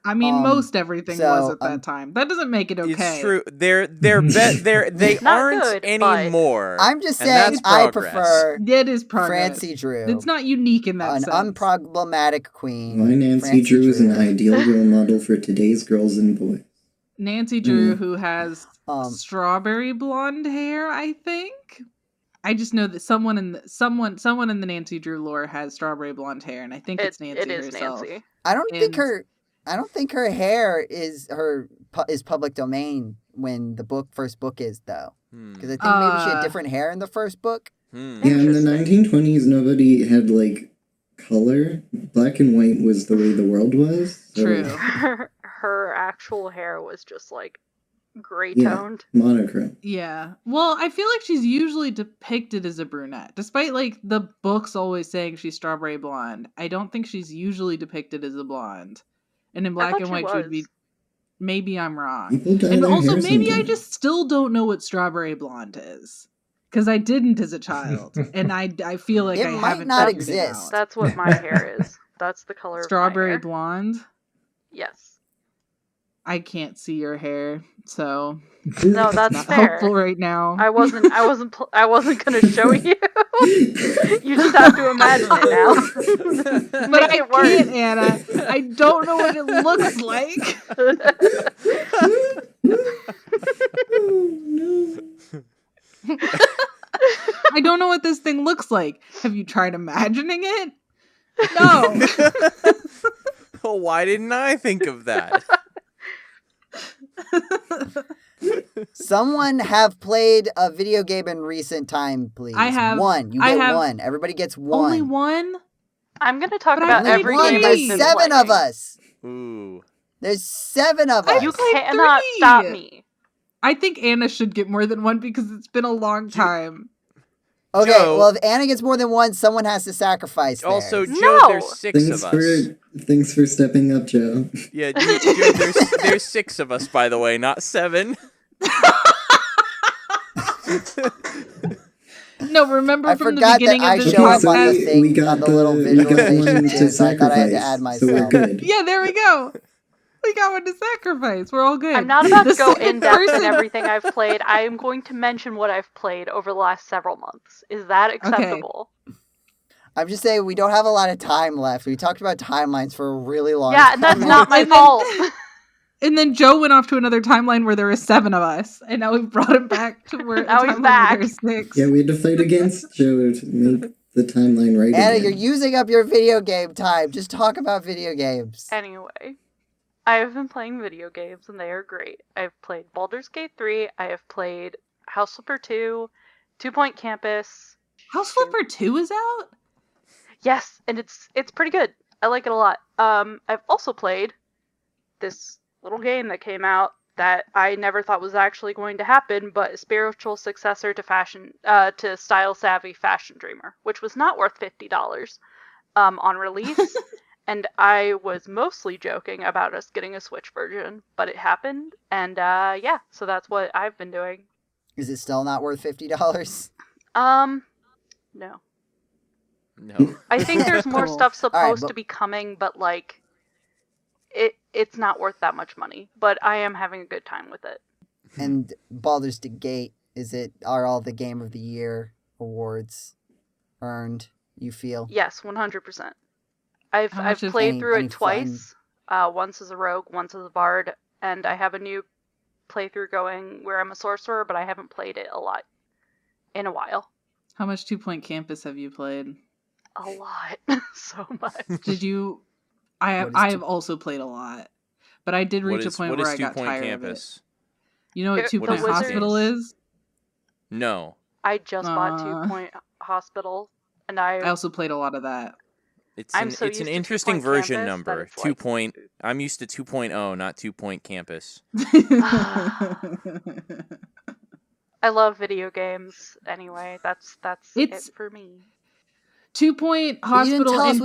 I mean, most everything was at that time. That doesn't make it okay. It's true. They aren't anymore. I'm just saying I prefer it is progress. Francie Drew. It's not unique in that sense. An unproblematic queen. Why Nancy Drew is an ideal role model for today's girls and boys. Nancy Drew, who has strawberry blonde hair, I think. I just know that someone in the Nancy Drew lore has strawberry blonde hair, and I think it's Nancy herself. Nancy. I don't think her hair is public domain when the first book is though, because I think maybe she had different hair in the first book. Yeah, in the 1920s, nobody had like color. Black and white was the way the world was. So. True. Her actual hair was just like gray toned. Yeah, monochrome. Yeah. Well, I feel like she's usually depicted as a brunette. Despite like the books always saying she's strawberry blonde, I don't think she's usually depicted as a blonde. And in black and white she would be, maybe I'm wrong. And also maybe I just still don't know what strawberry blonde is. Because I didn't as a child. And I feel like I haven't not exist. That's what my hair is. That's the color strawberry of my hair. Blonde? Yes. I can't see your hair, so no, that's not fair. Helpful right now. I wasn't gonna show you. You just have to imagine it now. But I can't, Anna. I don't know what it looks like. I don't know what this thing looks like. Have you tried imagining it? No. Well, why didn't I think of that? Someone have played a video game in recent time, please. I have. One. You get one. Everybody gets one. Only one? I'm going to talk about every game. There's 7 of us. Ooh. There's 7 of us. You cannot stop me. I think Anna should get more than one because it's been a long time. Okay, Joe, well, if Anna gets more than one, someone has to sacrifice theirs. Also, Joe, there's 6 of us. Thanks for stepping up, Joe. Yeah, Joe, there's 6 of us, by the way, not 7. No, remember from the beginning of this podcast, we got the little visualization too, so I thought I had to add myself. So we're good. Yeah, there we go. We got one to sacrifice. We're all good. I'm not about to go in depth in everything I've played. I am going to mention what I've played over the last several months. Is that acceptable? Okay. I'm just saying we don't have a lot of time left. We talked about timelines for a really long time. Yeah, and that's not my fault. And then Joe went off to another timeline where there were 7 of us, and now we've brought him back to where now he's back. Where there's 6. Yeah, we had to fight against Joe to make the timeline right. Anna, again. you're using up your video game time. Just talk about video games. Anyway, I have been playing video games, and they are great. I've played Baldur's Gate 3. I have played House Flipper 2, 2 Point Campus. House Flipper 2 is out? Yes, and it's pretty good. I like it a lot. I've also played this little game that came out that I never thought was actually going to happen, but a spiritual successor to to Style Savvy Fashion Dreamer, which was not worth $50 on release. And I was mostly joking about us getting a Switch version, but it happened, and yeah, so that's what I've been doing. Is it still not worth $50? No. No. I think there's more Cool. stuff supposed to be coming, but like, it's not worth that much money. But I am having a good time with it. And Baldur's Gate, are all the Game of the Year awards earned, you feel? Yes, 100%. I've played through it twice. Once as a rogue, once as a bard, and I have a new playthrough going where I'm a sorcerer, but I haven't played it a lot in a while. How much 2 Point Campus have you played? A lot. So much. Did you? I have also played a lot, but I did reach a point where I got tired of it. You know what 2 Point Hospital is? No. I just bought 2 Point Hospital, and I also played a lot of that. It's an interesting version number. 2 point. I'm used to 2.0, not 2 Point Campus. I love video games. Anyway, that's it for me. 2 Point Hospital and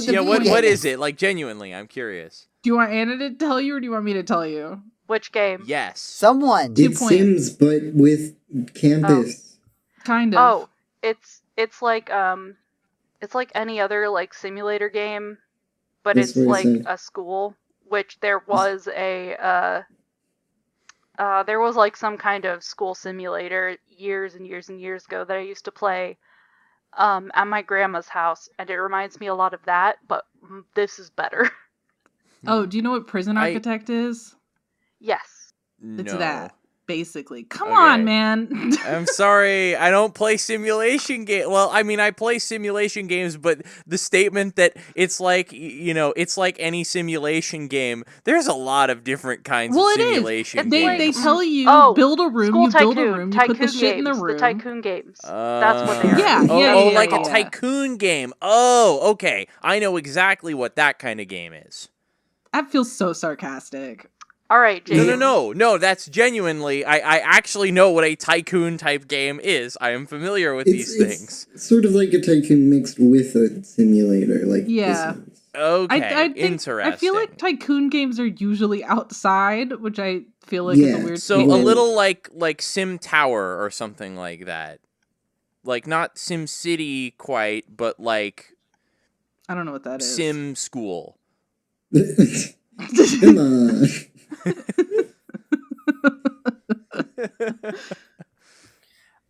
what is it? Like, genuinely, I'm curious. Do you want Anna to tell you, or do you want me to tell you? Which game? Yes. Someone. It's Sims, but with campus. Kind of. Oh, it's like any other like simulator game, but it's like a school. Which there was there was like some kind of school simulator years and years and years ago that I used to play at my grandma's house, and it reminds me a lot of that, but this is better. Oh, do you know what Prison Architect is? Yes. It's that, basically. Come on, man. I'm sorry, I don't play simulation games. Well, I mean, I play simulation games, but the statement that it's like, it's like any simulation game, there's a lot of different kinds of simulation games. They tell you, build a room, you build a room, you put the shit in the room. The tycoon games. That's what they are. Like a tycoon game. Oh, okay. I know exactly what that kind of game is. That feels so sarcastic. All right, James. No, that's genuinely, I actually know what a tycoon type game is. I am familiar with these things. It's sort of like a tycoon mixed with a simulator, like Okay, interesting. I feel like tycoon games are usually outside, which I feel like is a weird So a little like Sim Tower or something like that. Like not Sim City quite, but like I don't know what that is. Sim School. Come on.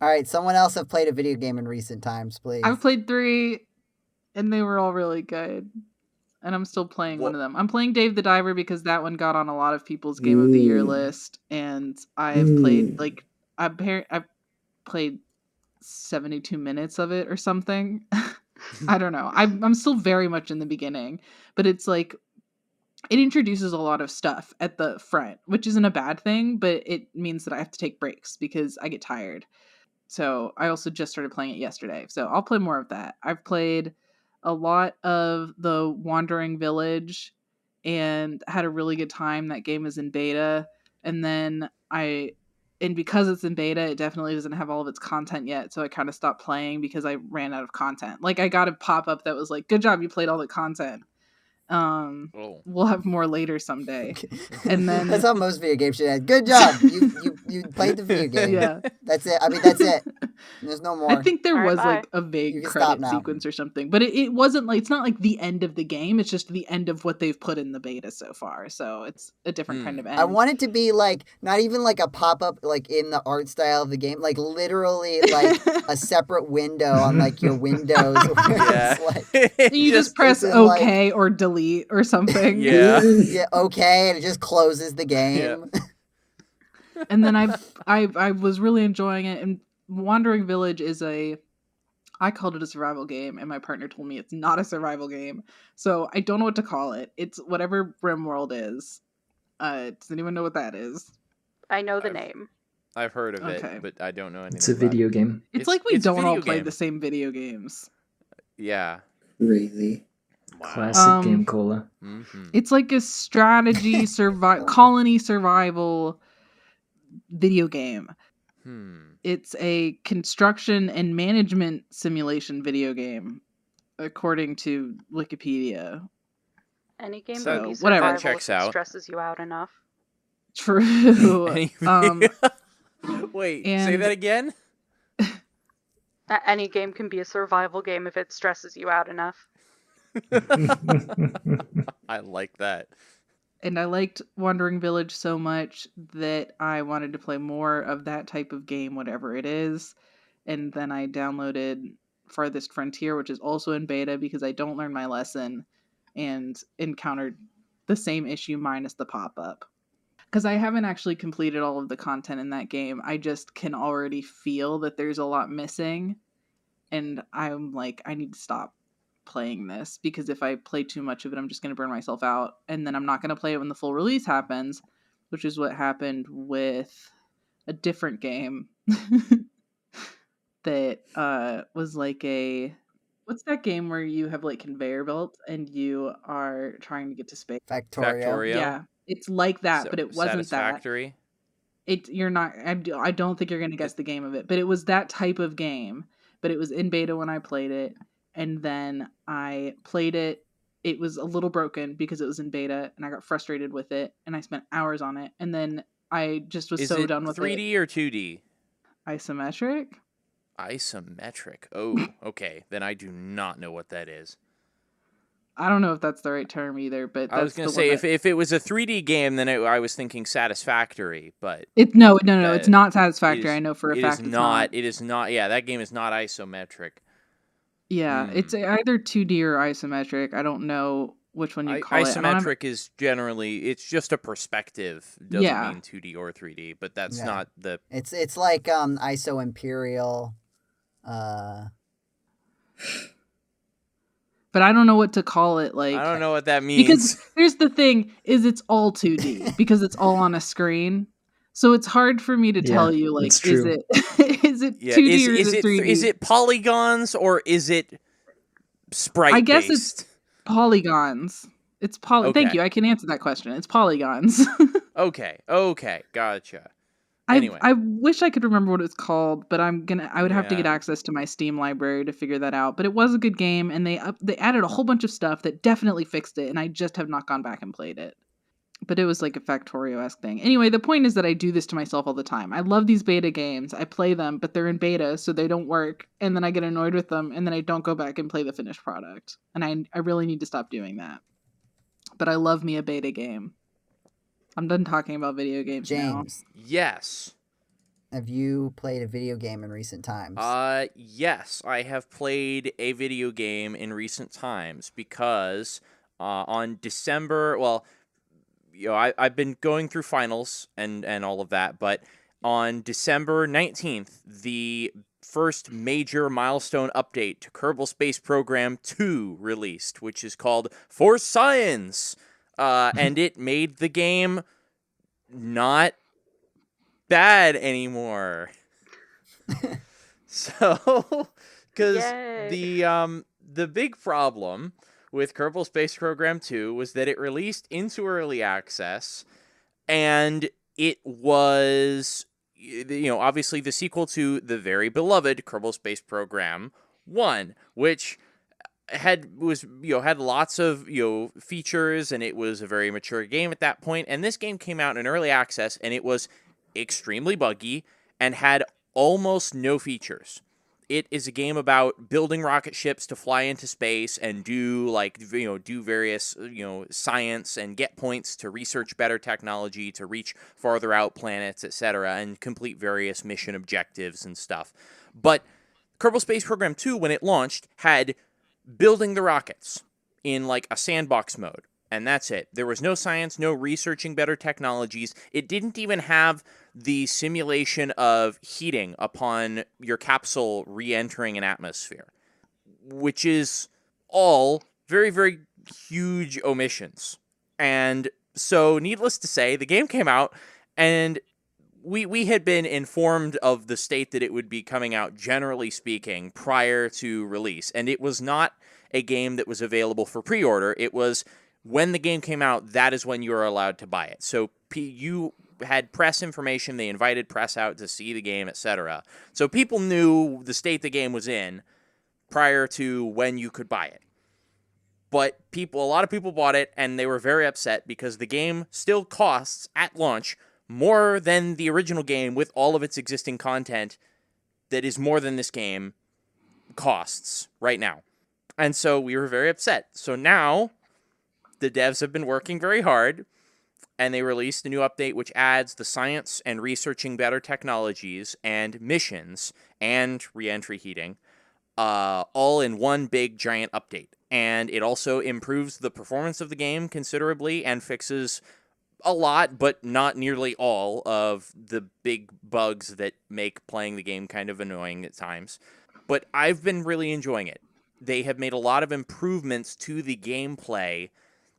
All right, someone else have played a video game in recent times, please. I've played 3, and they were all really good. And I'm still playing one of them. I'm playing Dave the Diver because that one got on a lot of people's Game of the Year list, and I've played I've played 72 minutes of it or something. I don't know. I'm still very much in the beginning, but it's like it introduces a lot of stuff at the front, which isn't a bad thing, but it means that I have to take breaks because I get tired. So I also just started playing it yesterday. So I'll play more of that. I've played a lot of the Wandering Village and had a really good time. That game is in beta. And then because it's in beta, it definitely doesn't have all of its content yet. So I kind of stopped playing because I ran out of content. Like I got a pop-up that was like, good job, you played all the content. We'll have more later someday. And then that's how most video games should end. Good job. You played the video game. Yeah. That's it. I mean, that's it. There's no more. I think there was like a vague credit sequence or something, but it wasn't like, it's not like the end of the game. It's just the end of what they've put in the beta so far. So it's a different kind of end. I want it to be like, not even like a pop-up like in the art style of the game, like literally like a separate window on like your Windows. Yeah. Like, you just press OK or delete or something. Yeah. Yeah, okay, and it just closes the game. Yeah. And then I was really enjoying it, and Wandering Village is I called it a survival game, and my partner told me it's not a survival game. So I don't know what to call it. It's whatever RimWorld is. Does anyone know what that is? I know the name. I've heard of it, but I don't know anything. It's a video game. It's like we don't all play the same video games. Yeah. Crazy. Wow. Classic GameCola. It's like a strategy colony survival video game. Hmm. It's a construction and management simulation video game, according to Wikipedia. Any game So, can be whatever. survival That checks if it out. stresses you out enough. True. Wait, and say that again? Any game can be a survival game if it stresses you out enough. I like that. And I liked Wandering Village so much that I wanted to play more of that type of game, whatever it is. And then I downloaded Farthest Frontier, which is also in beta because I don't learn my lesson, and encountered the same issue minus the pop-up. Because I haven't actually completed all of the content in that game. I just can already feel that there's a lot missing. And I'm like, I need to stop playing this, because if I play too much of it, I'm just going to burn myself out, and then I'm not going to play it when the full release happens, which is what happened with a different game that was like what's that game where you have like conveyor belts and you are trying to get to space? Factorio. Yeah, it's like that, but it wasn't Satisfactory. that. You're not. I don't think you're going to guess the game of it, but it was that type of game. But it was in beta when I played it. And then I played it. It was a little broken because it was in beta, and I got frustrated with it, and I spent hours on it. And then I just was so done with it. 3D or 2D? Isometric? Isometric. Oh, okay. Then I do not know what that is. I don't know if that's the right term either, but that's I was going to say, if it was a 3D game, then I was thinking Satisfactory, but... No, it's not Satisfactory. I know for a fact it's not. It is not, yeah, that game is not isometric. Yeah, it's either 2D or isometric. I don't know which one you call it. Isometric is generally, it's just a perspective. Doesn't mean 2D or 3D, but that's not the... It's like ISO Imperial. But I don't know what to call it. Like, I don't know what that means. Because here's the thing, is it's all 2D because it's all on a screen. So it's hard for me to tell you, like, is it 2D or is it 3D? Is it polygons or is it sprite-based? I guess it's polygons. It's Okay. Thank you, I can answer that question. It's polygons. Okay, gotcha. Anyway. I wish I could remember what it's called, but I would have to get access to my Steam library to figure that out. But it was a good game, and they added a whole bunch of stuff that definitely fixed it, and I just have not gone back and played it. But it was like a Factorio-esque thing. Anyway, the point is that I do this to myself all the time. I love these beta games. I play them, but they're in beta, so they don't work. And then I get annoyed with them, and then I don't go back and play the finished product. And I really need to stop doing that. But I love me a beta game. I'm done talking about video games James. now. Yes. Have you played a video game in recent times? Yes, I have played a video game in recent times because on December, well, I've been going through finals and all of that, but on December 19th, the first major milestone update to Kerbal Space Program 2 released, which is called For Science, and it made the game not bad anymore. So, because the big problem with Kerbal Space Program 2 was that it released into early access, and it was, obviously the sequel to the very beloved Kerbal Space Program 1, which had lots of features, and it was a very mature game at that point. And this game came out in early access, and it was extremely buggy and had almost no features. It is a game about building rocket ships to fly into space and do various science and get points to research better technology to reach farther out planets, etc., and complete various mission objectives and stuff. But Kerbal Space Program 2, when it launched, had building the rockets in like a sandbox mode, and that's it. There was no science, no researching better technologies. It didn't even have the simulation of heating upon your capsule re-entering an atmosphere, which is all very, very huge omissions. And so, needless to say, the game came out, and we had been informed of the state that it would be coming out, generally speaking, prior to release. And it was not a game that was available for pre-order. It was, when the game came out, that is when you were allowed to buy it. So you had press information. They invited press out to see the game, etc. So people knew the state the game was in prior to when you could buy it. But a lot of people bought it, and they were very upset because the game still costs at launch more than the original game with all of its existing content that is more than this game costs right now. And so we were very upset. So now the devs have been working very hard, and they released a new update which adds the science and researching better technologies and missions and re-entry heating all in one big giant update. And it also improves the performance of the game considerably and fixes a lot, but not nearly all, of the big bugs that make playing the game kind of annoying at times. But I've been really enjoying it. They have made a lot of improvements to the gameplay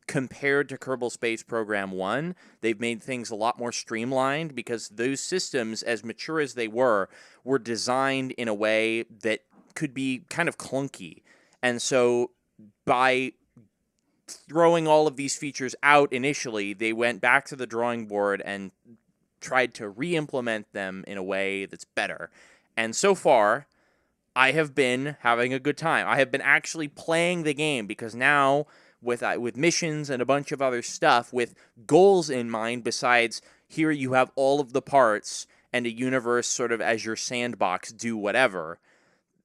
compared to Kerbal Space Program 1. They've made things a lot more streamlined because those systems, as mature as they were designed in a way that could be kind of clunky. And so by throwing all of these features out initially, they went back to the drawing board and tried to re-implement them in a way that's better. And so far, I have been having a good time. I have been actually playing the game because now, with missions and a bunch of other stuff, with goals in mind besides here you have all of the parts and a universe sort of as your sandbox, do whatever,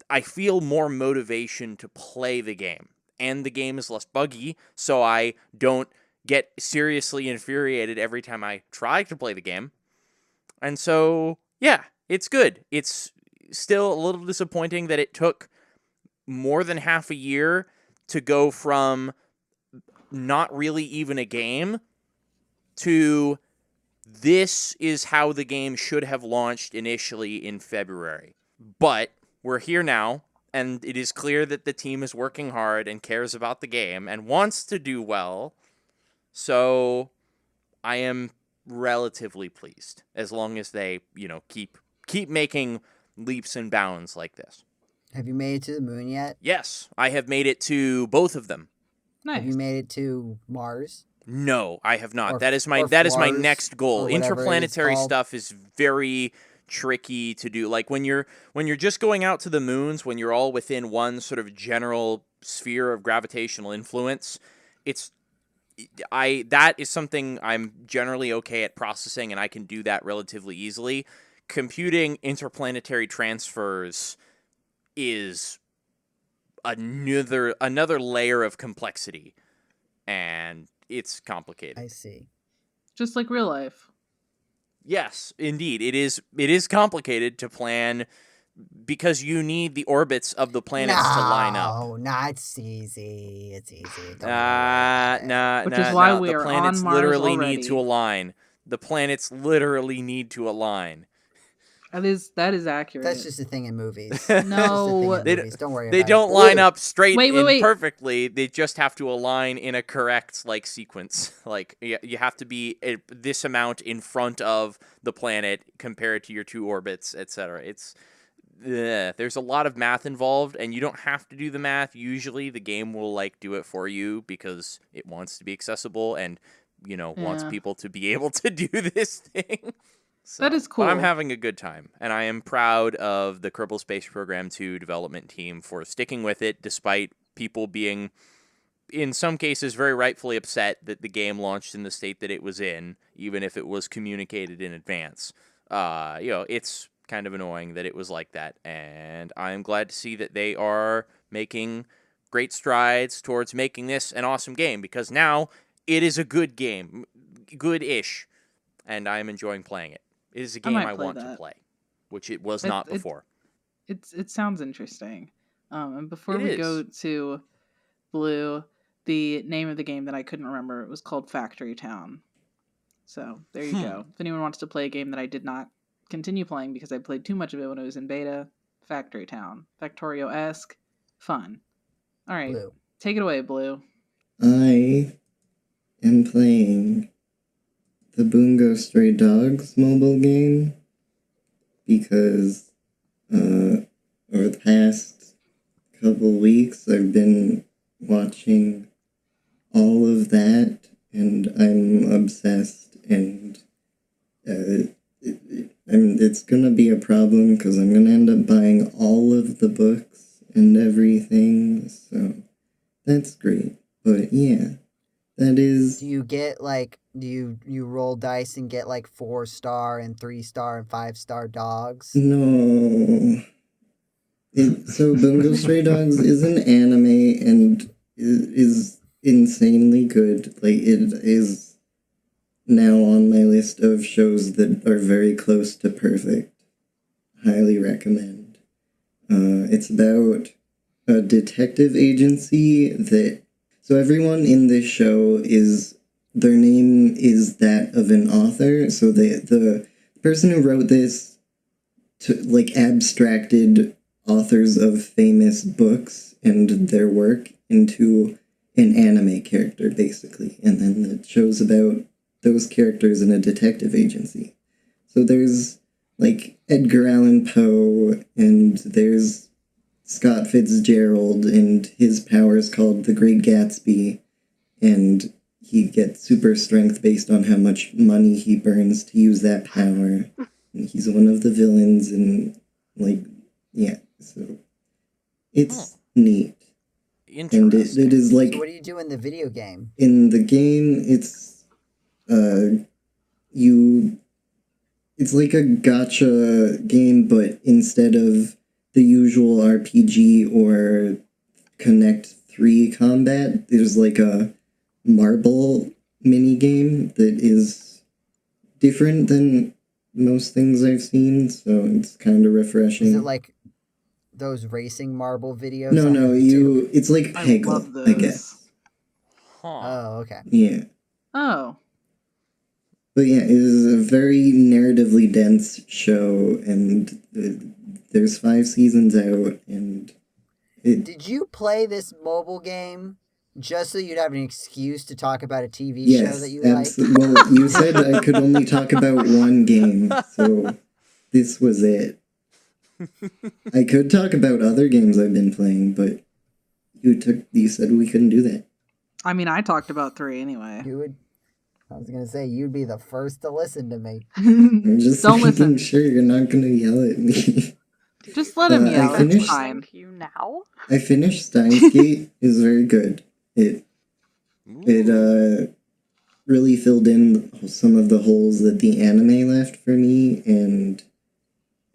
I feel more motivation to play the game. And the game is less buggy, so I don't get seriously infuriated every time I try to play the game. And so, yeah, it's good. It's still a little disappointing that it took more than half a year to go from not really even a game to this is how the game should have launched initially in February. But we're here now, and it is clear that the team is working hard and cares about the game and wants to do well. So I am relatively pleased as long as they, keep making leaps and bounds like this. Have you made it to the moon yet? Yes, I have made it to both of them. Nice. Have you made it to Mars? No, I have not. Or- that is my or my Flars, next goal. or whatever it is Interplanetary called. stuff is very tricky to do. Like when you're just going out to the moons, when you're all within one sort of general sphere of gravitational influence, that is something I'm generally okay at processing, and I can do that relatively easily. Computing interplanetary transfers is another layer of complexity, and it's complicated. I see. Just like real life. Yes, indeed. It is complicated to plan because you need the orbits of the planets to line up. No, it's easy. It's easy. Which is why we the are planets on Mars literally already. need to align. The planets literally need to align. That is accurate. That's just a thing in movies. No. Don't worry about it. They don't line up straight Wait. perfectly. They just have to align in a correct sequence. Like you have to be this amount in front of the planet compared to your two orbits, etc. There's a lot of math involved, and you don't have to do the math. Usually the game will do it for you because it wants to be accessible and wants people to be able to do this thing. So, that is cool. But I'm having a good time, and I am proud of the Kerbal Space Program 2 development team for sticking with it, despite people being, in some cases, very rightfully upset that the game launched in the state that it was in, even if it was communicated in advance. It's kind of annoying that it was like that, and I'm glad to see that they are making great strides towards making this an awesome game, because now it is a good game, good-ish, and I'm enjoying playing it. It is a game I want to play, which it was not before. It sounds interesting. And before we go to Blue, the name of the game that I couldn't remember, it was called Factory Town. So there you go. If anyone wants to play a game that I did not continue playing because I played too much of it when it was in beta, Factory Town. Factorio-esque, fun. All right, Blue. Take it away, Blue. I am playing the Bungo Stray Dogs mobile game because over the past couple weeks I've been watching all of that and I'm obsessed, and it's gonna be a problem because I'm gonna end up buying all of the books and everything, so that's great. But yeah, that is... Do you get, like, do you roll dice and get, like, 4-star and 3-star and 5-star dogs? No. So Bungo Stray Dogs is an anime and is insanely good. Like, it is now on my list of shows that are very close to perfect. Highly recommend. It's about a detective agency that... So everyone in this show their name is that of an author. So the person who wrote this abstracted authors of famous books and their work into an anime character, basically. And then the show's about those characters in a detective agency. So there's, like, Edgar Allan Poe, and there's Scott Fitzgerald, and his power is called the Great Gatsby, and he gets super strength based on how much money he burns to use that power. And he's one of the villains, and, like, yeah, so it's neat. Interesting. And it is like... So what do you do in the video game? In the game, it's it's like a gacha game, but instead of the usual RPG or Connect 3 combat, there's like a marble mini game that is different than most things I've seen, so it's kind of refreshing. Is it like those racing marble videos? No, it's like Peggle, I guess. Huh. Oh, okay. Yeah. Oh. But yeah, it is a very narratively dense show, and there's 5 seasons out, and Did you play this mobile game just so you'd have an excuse to talk about a TV show that you like? Well, you said I could only talk about one game, so this was it. I could talk about other games I've been playing, but you said we couldn't do that. I mean, I talked about 3 anyway. I was gonna say you'd be the first to listen to me. I'm just Don't making listen. sure you're not gonna yell at me. Just let him yell. It's fine. You now? I finished Steins Gate. It's very good. It really filled in some of the holes that the anime left for me, and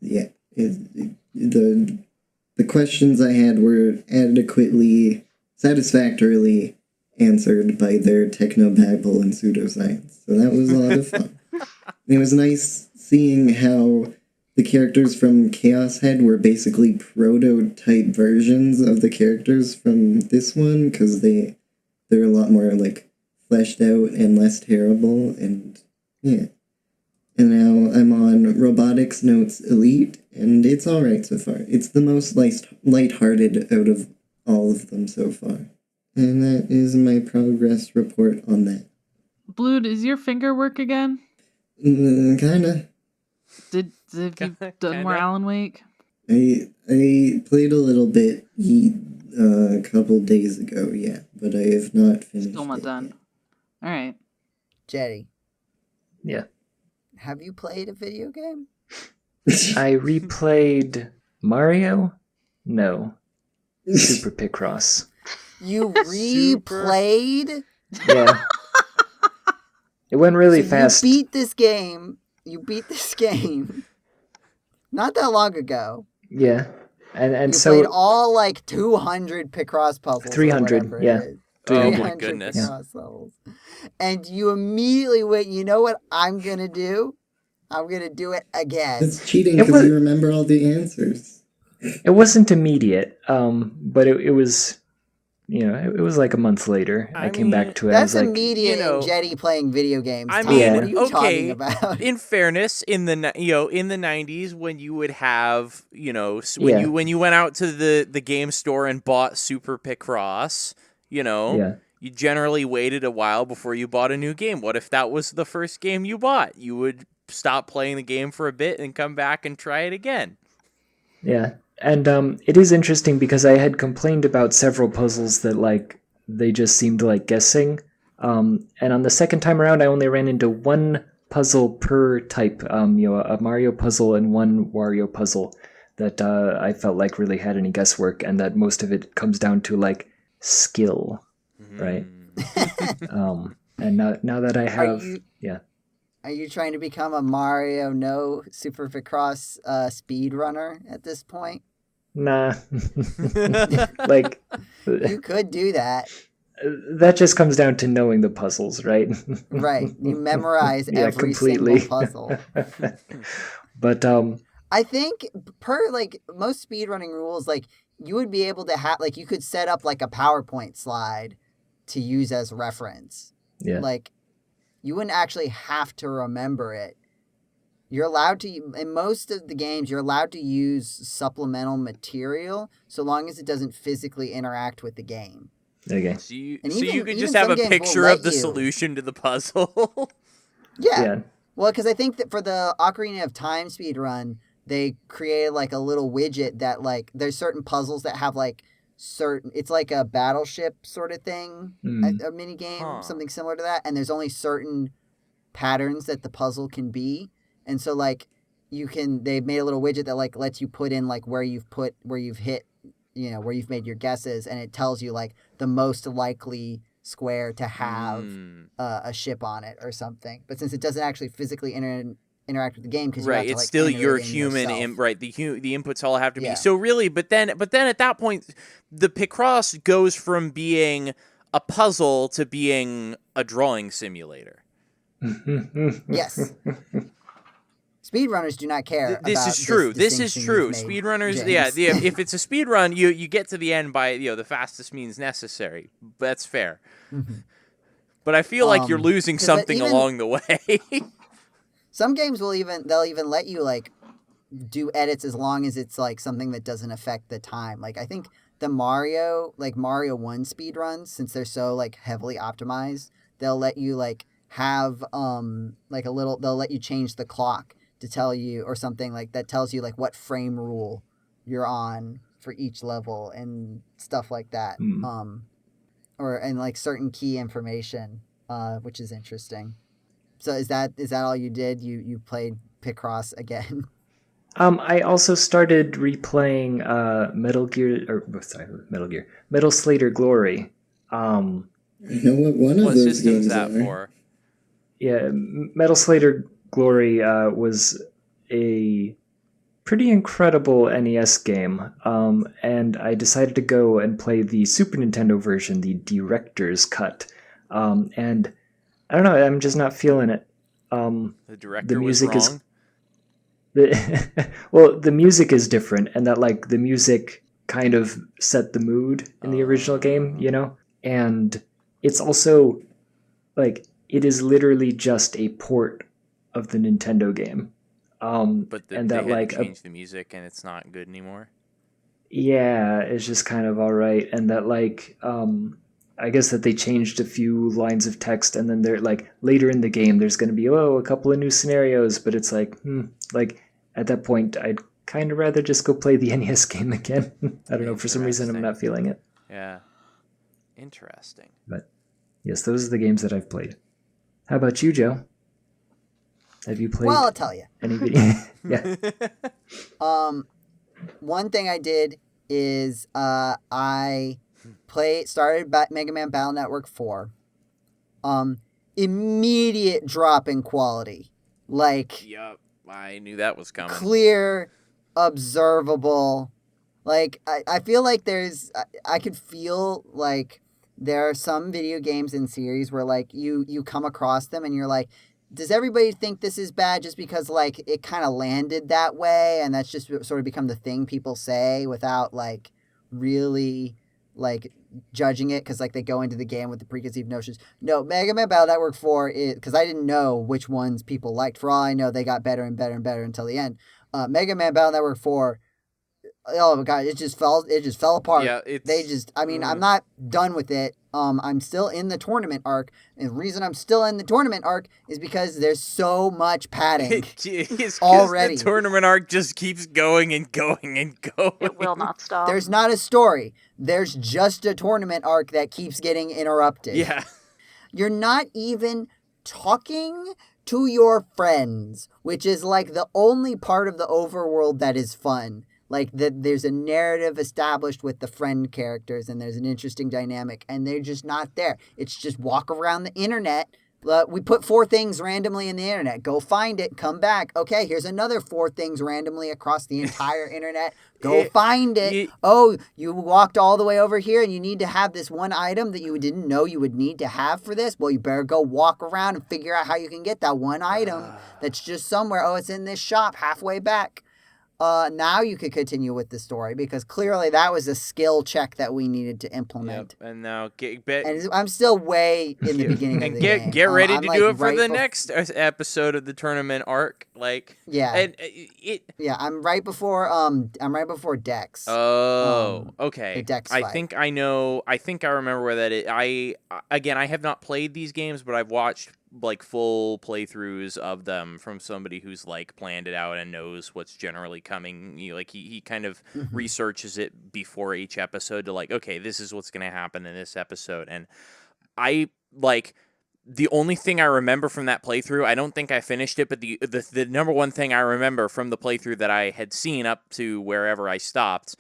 yeah, the questions I had were adequately, satisfactorily answered by their technobabble and pseudoscience. So that was a lot of fun. It was nice seeing how the characters from Chaos Head were basically prototype versions of the characters from this one, because they're a lot more, like, fleshed out and less terrible, and yeah. And now I'm on Robotics Notes Elite, and it's alright so far. It's the most lighthearted out of all of them so far. And that is my progress report on that. Blue, does your finger work again? Kinda. Have you done more Alan Wake? I played a little bit a couple days ago, yeah, but I have not finished. Still not done. All right. Jetty. Yeah. Have you played a video game? I replayed Mario? No. Super Picross. You replayed? Yeah. It went really fast. You beat this game not that long ago. Yeah. And you so played all like 200 Picross puzzles. 300, yeah. 300 Oh my goodness. Picross levels. And you immediately went, you know what I'm going to do? I'm going to do it again. It's cheating because you remember all the answers. It wasn't immediate, but it was... it was like a month later. I came back to it. That's I was immediate like, Jetty playing video games. I Tom. mean, What are you talking about? In fairness, in the 90s when you would have, when you went out to the game store and bought Super Picross, you generally waited a while before you bought a new game. What if that was the first game you bought? You would stop playing the game for a bit and come back and try it again. Yeah. And it is interesting because I had complained about several puzzles that, like, they just seemed like guessing. And on the second time around, I only ran into one puzzle per type. A Mario puzzle and one Wario puzzle that I felt like really had any guesswork, and that most of it comes down to like skill, right? And now that I have, Are you trying to become a Mario no Supercross speed runner at this point? Nah. Like, you could do that. That just comes down to knowing the puzzles, right? Right. You memorize every completely. single puzzle. But I think per like most speedrunning rules, like you would be able to have like you could set up like a PowerPoint slide to use as reference. Yeah. Like you wouldn't actually have to remember it. You're allowed to, in most of the games, you're allowed to use supplemental material so long as it doesn't physically interact with the game. Okay. So you could just have a picture of the solution to the puzzle. Yeah. Well, because I think that for the Ocarina of Time speedrun, they created like a little widget that like, there's certain puzzles that have like it's like a battleship sort of thing, a mini game, something similar to that. And there's only certain patterns that the puzzle can be. And so like they've made a little widget that like lets you put in like where you've hit, where you've made your guesses. And it tells you like the most likely square to have a ship on it or something. But since it doesn't actually physically interact with the game, because right, it's still your human, right? The inputs all have to be so really. But then at that point, the Picross goes from being a puzzle to being a drawing simulator. Yes. Speedrunners do not care. This is true. Speedrunners, if it's a speedrun, you get to the end by the fastest means necessary. That's fair. Mm-hmm. But I feel like you're losing something along the way. Some games they'll even let you like do edits as long as it's like something that doesn't affect the time. Like I think the Mario 1 speedruns, since they're so like heavily optimized, they'll let you like have like they'll let you change the clock to tell you, or something like that tells you like what frame rule you're on for each level and stuff like that. And like certain key information, which is interesting. So is that all you did? You played Picross again? I also started replaying Metal Slayer Glory. I know what one of those games that for? Yeah, Metal Slayer Glory was a pretty incredible NES game, and I decided to go and play the Super Nintendo version, the Director's Cut, and I don't know, I'm just not feeling it. The director the music was wrong? The music is different, and that like the music kind of set the mood in the original game, and it's also like it is literally just a port of the Nintendo game. But they had to change the music, and it's not good anymore. Yeah, it's just kind of all right, and that like I guess that they changed a few lines of text, and then they're like later in the game there's going to be a couple of new scenarios, but it's like like at that point I'd kind of rather just go play the NES game again. I don't know, for some reason I'm not feeling it. Yeah, interesting. But yes, those are the games that I've played. How about you, Joe? Have you played? Well, I'll tell you. Any video? Yeah. One thing I did is I started Mega Man Battle Network 4. Immediate drop in quality. Like, yep, I knew that was coming. Clear, observable. Like, I feel like I could feel like there are some video games in series where like you come across them and you're like, does everybody think this is bad just because like it kind of landed that way and that's just sort of become the thing people say without like really like judging it because like they go into the game with the preconceived notions. No, Mega Man Battle Network 4 is, because I didn't know which ones people liked. For all I know, they got better and better and better until the end. Mega Man Battle Network 4, oh my god, it just fell apart. Yeah, I'm not done with it. I'm still in the tournament arc, and the reason I'm still in the tournament arc is because there's so much padding already. The tournament arc just keeps going and going and going. It will not stop. There's not a story. There's just a tournament arc that keeps getting interrupted. Yeah. You're not even talking to your friends, which is like the only part of the overworld that is fun. Like, there's a narrative established with the friend characters, and there's an interesting dynamic, and they're just not there. It's just walk around the internet. We put 4 things randomly in the internet. Go find it. Come back. Okay, here's another 4 things randomly across the entire internet. Go find it. Oh, you walked all the way over here, and you need to have this one item that you didn't know you would need to have for this. Well, you better go walk around and figure out how you can get that one item that's just somewhere. Oh, it's in this shop halfway back. Now you could continue with the story, because clearly that was a skill check that we needed to implement. Yep. And now and I'm still way in the beginning of the game. Get ready to do it for the next episode of the tournament arc. Like, yeah, and I'm right before Dex. Oh, okay. The Dex I fight. think I know. I think I remember where that is. I have not played these games, but I've watched like full playthroughs of them from somebody who's like planned it out and knows what's generally coming. He kind of researches it before each episode to like, okay, this is what's going to happen in this episode. And I like the only thing I remember from that playthrough, I don't think I finished it, but the number one thing I remember from the playthrough that I had seen up to wherever I stopped,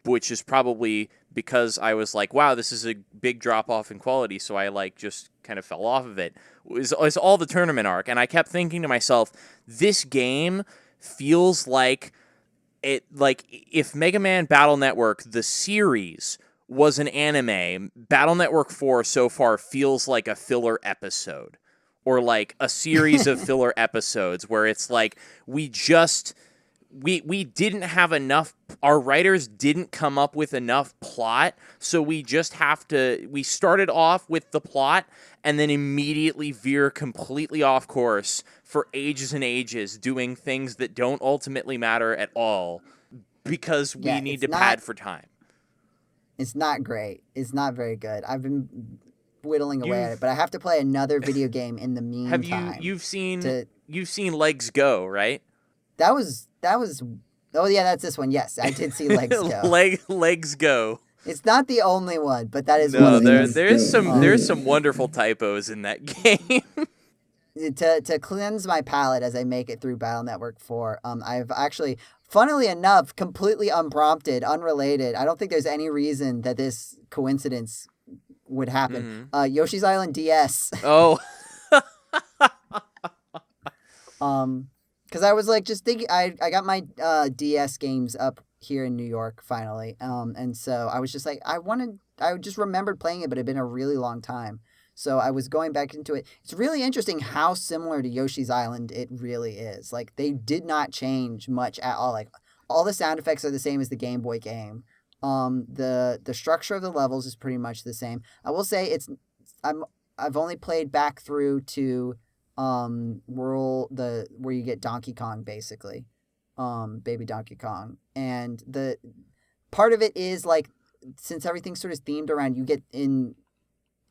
which is probably because I was like, wow, this is a big drop off in quality, so I like just kind of fell off of it, is all the tournament arc. And I kept thinking to myself, this game feels like if Mega Man Battle Network, the series, was an anime, Battle Network 4 so far feels like a filler episode, or like a series of filler episodes where it's like we didn't have enough, our writers didn't come up with enough plot, so we started off with the plot and then immediately veer completely off course for ages and ages, doing things that don't ultimately matter at all because we need to pad for time. It's not great. It's not very good. I've been whittling away at it, but I have to play another video game in the meantime. You've seen Legs Go, right? That was oh yeah, that's this one. Yes, I did see Legs Go. Legs Go. It's not the only one, but that is one of them. There's some wonderful typos in that game. To cleanse my palate as I make it through Battle Network 4, I've actually, funnily enough, completely unprompted, unrelated, I don't think there's any reason that this coincidence would happen. Yoshi's Island DS. Oh. Because I was like just thinking, I got my DS games up here in New York finally, and so I was just like, I just remembered playing it, but it had been a really long time, so I was going back into it. It's really interesting how similar to Yoshi's Island it really is. Like, they did not change much at all. Like, all the sound effects are the same as the Game Boy game. The structure of the levels is pretty much the same. I will say I've only played back through to where you get Donkey Kong, basically, baby Donkey Kong, and the part of it is like, since everything's sort of themed around, you get in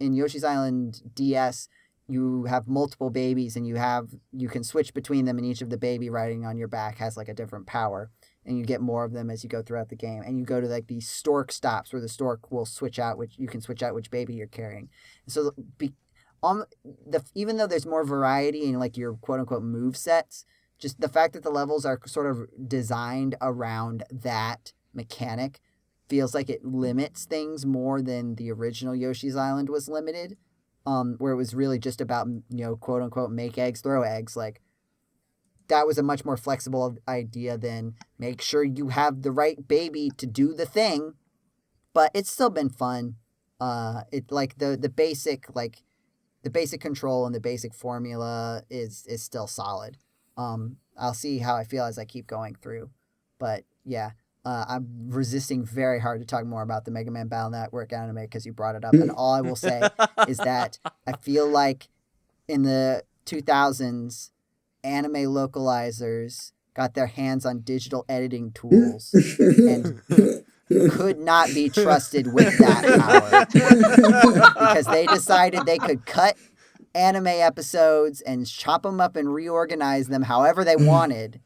Yoshi's Island DS, you have multiple babies, and you can switch between them, and each of the baby riding on your back has like a different power, and you get more of them as you go throughout the game, and you go to like these stork stops where the stork will switch out which baby you're carrying. So even though there's more variety in like your quote unquote move sets, just the fact that the levels are sort of designed around that mechanic feels like it limits things more than the original Yoshi's Island was limited, where it was really just about, quote unquote, make eggs, throw eggs. Like, that was a much more flexible idea than make sure you have the right baby to do the thing. But it's still been fun. It like the basic control and the basic formula is still solid. I'll see how I feel as I keep going through. But yeah, I'm resisting very hard to talk more about the Mega Man Battle Network anime because you brought it up. And all I will say is that I feel like in the 2000s, anime localizers got their hands on digital editing tools and could not be trusted with that power because they decided they could cut anime episodes and chop them up and reorganize them however they wanted,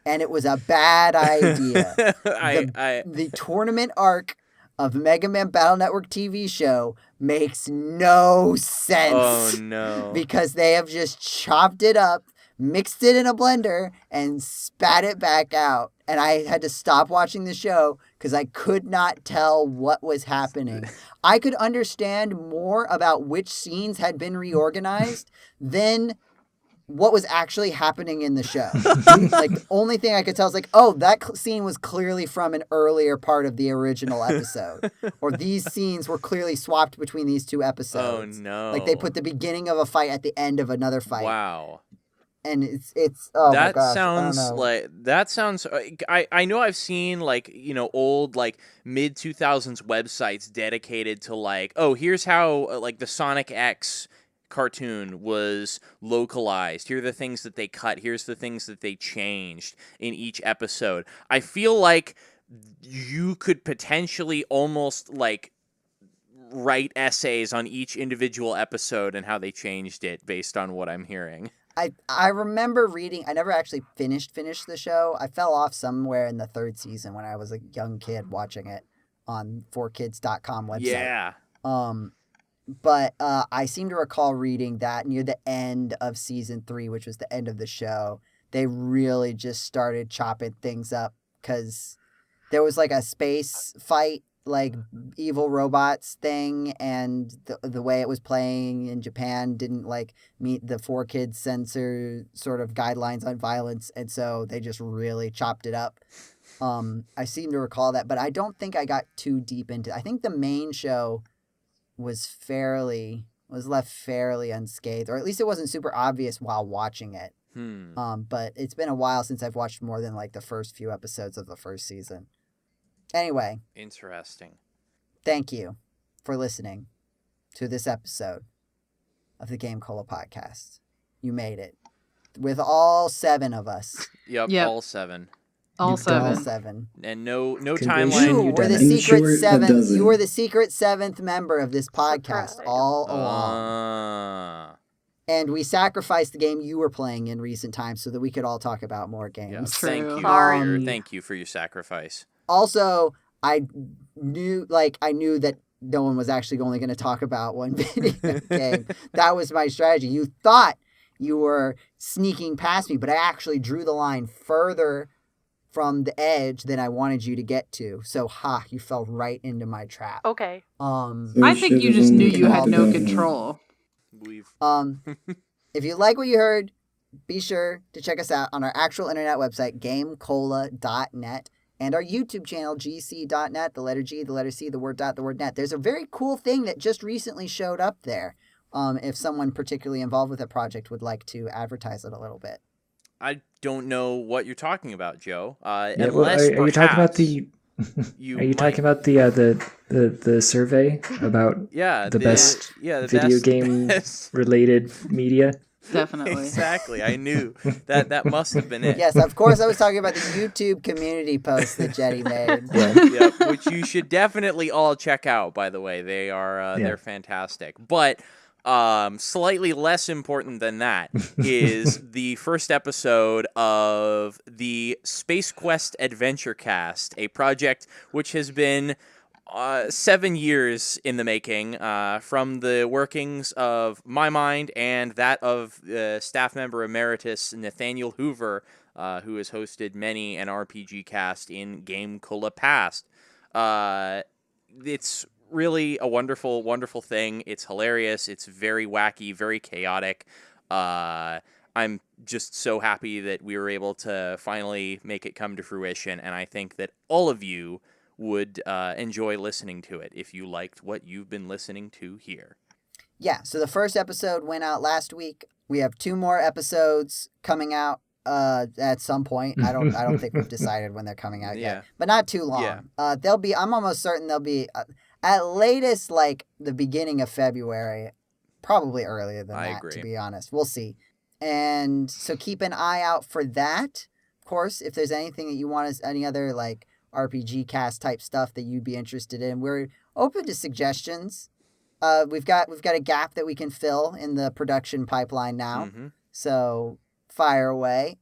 and it was a bad idea. The tournament arc of Mega Man Battle Network TV show makes no sense. Oh, no. Because they have just chopped it up, mixed it in a blender, and spat it back out. And I had to stop watching the show because I could not tell what was happening. I could understand more about which scenes had been reorganized than what was actually happening in the show. Like, the only thing I could tell is like, oh, that scene was clearly from an earlier part of the original episode. Or these scenes were clearly swapped between these two episodes. Oh, no. Like, they put the beginning of a fight at the end of another fight. Wow. And it's oh that my gosh, sounds I know I've seen like, you know, old like mid 2000s websites dedicated to like, oh, here's how like the Sonic X cartoon was localized. Here are the things that they cut. Here's the things that they changed in each episode. I feel like you could potentially almost like write essays on each individual episode and how they changed it based on what I'm hearing. I remember reading. I never actually finished the show. I fell off somewhere in the third season when I was a young kid watching it on 4kids.com website. Yeah. But I seem to recall reading that near the end of season 3, which was the end of the show, they really just started chopping things up because there was like a space fight, like evil robots thing, and the way it was playing in Japan didn't like meet the 4Kids censor sort of guidelines on violence, and so they just really chopped it up. I seem to recall that, but I don't think I got too deep into it. I think the main show was left fairly unscathed, or at least it wasn't super obvious while watching it. But it's been a while since I've watched more than like the first few episodes of the first season. Anyway. Interesting. Thank you for listening to this episode of the GameCola podcast. You made it. With all 7 of us. Yep. All 7. All 7. All 7. And no timeline. You were the secret 7th. You were the secret 7th member of this podcast all along. And we sacrificed the game you were playing in recent times so that we could all talk about more games. Yeah, thank you for your sacrifice. Also, I knew that no one was actually only going to talk about one video game. That was my strategy. You thought you were sneaking past me, but I actually drew the line further from the edge than I wanted you to get to. So, you fell right into my trap. Okay. I think you just knew you had no control. If you like what you heard, be sure to check us out on our actual internet website, GameCola.net, and our YouTube channel, GC.net, the letter G, the letter C, the word dot, the word net. There's a very cool thing that just recently showed up there. If someone particularly involved with a project would like to advertise it a little bit. I don't know what you're talking about, Joe. Are you talking about the? Are you talking about the survey about the best video game related media? Definitely. Exactly. I knew that must have been it. Yes, of course I was talking about the YouTube community post that Jetty made. Yep, which you should definitely all check out, by the way. They are they're fantastic. But slightly less important than that is the first episode of the Space Quest Adventure Cast, a project which has been 7 years in the making, from the workings of my mind and that of staff member emeritus Nathaniel Hoover, who has hosted many an RPG cast in GameCola past. It's really a wonderful, wonderful thing. It's hilarious. It's very wacky, very chaotic. I'm just so happy that we were able to finally make it come to fruition, and I think that all of you would enjoy listening to it if you liked what you've been listening to here. Yeah, so the first episode went out last week. We have 2 more episodes coming out at some point. I don't think we've decided when they're coming out yet, but not too long. Yeah. I'm almost certain they'll be at latest like the beginning of February, probably earlier than that, to be honest. We'll see. And so keep an eye out for that. Of course, if there's anything that you want us, any other like RPG cast type stuff that you'd be interested in, we're open to suggestions. We've got a gap that we can fill in the production pipeline now. So fire away.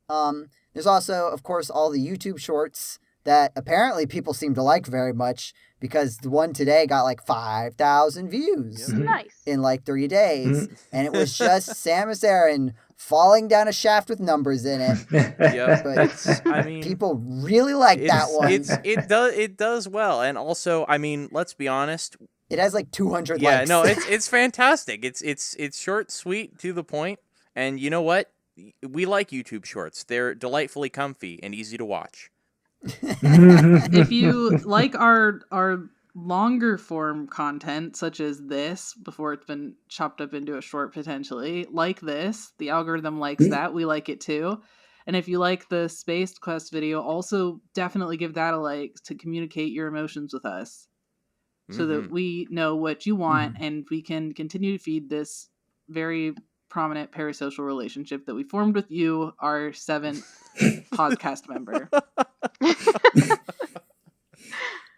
There's also, of course, all the YouTube shorts that apparently people seem to like very much because the one today got like 5,000 views Nice. in like 3 days. And it was just Samus Aran falling down a shaft with numbers in it. Yep. But I mean, people really like that one. It does well. And also, I mean, let's be honest. It has like 200 yeah, likes. No, it's fantastic. It's short, sweet, to the point. And you know what? We like YouTube shorts. They're delightfully comfy and easy to watch. If you like our longer form content, such as this, before it's been chopped up into a short potentially, like this, the algorithm likes that. We like it too. And if you like the Space Quest video, also definitely give that a like to communicate your emotions with us so that we know what you want and we can continue to feed this very prominent parasocial relationship that we formed with you, our 7th podcast member.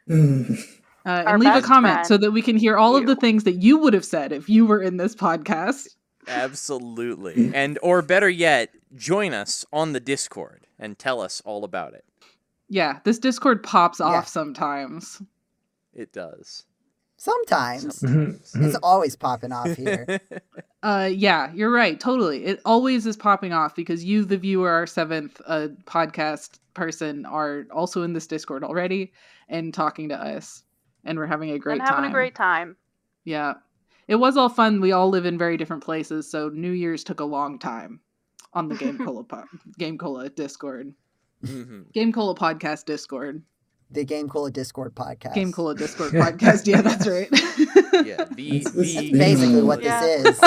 And leave a comment so that we can hear all of the things that you would have said if you were in this podcast. Absolutely. And, or better yet, join us on the Discord and tell us all about it. Yeah, this Discord pops off sometimes. It does. Sometimes. It's always popping off here. Yeah, you're right. Totally. It always is popping off because you, the viewer, our 7th podcast person, are also in this Discord already and talking to us. And we're having a great time. Having a great time. Yeah. It was all fun. We all live in very different places, so New Year's took a long time on the GameCola Discord. GameCola podcast Discord. The GameCola Discord podcast. GameCola Discord podcast. Yeah, that's right. Yeah, that's basically what this is.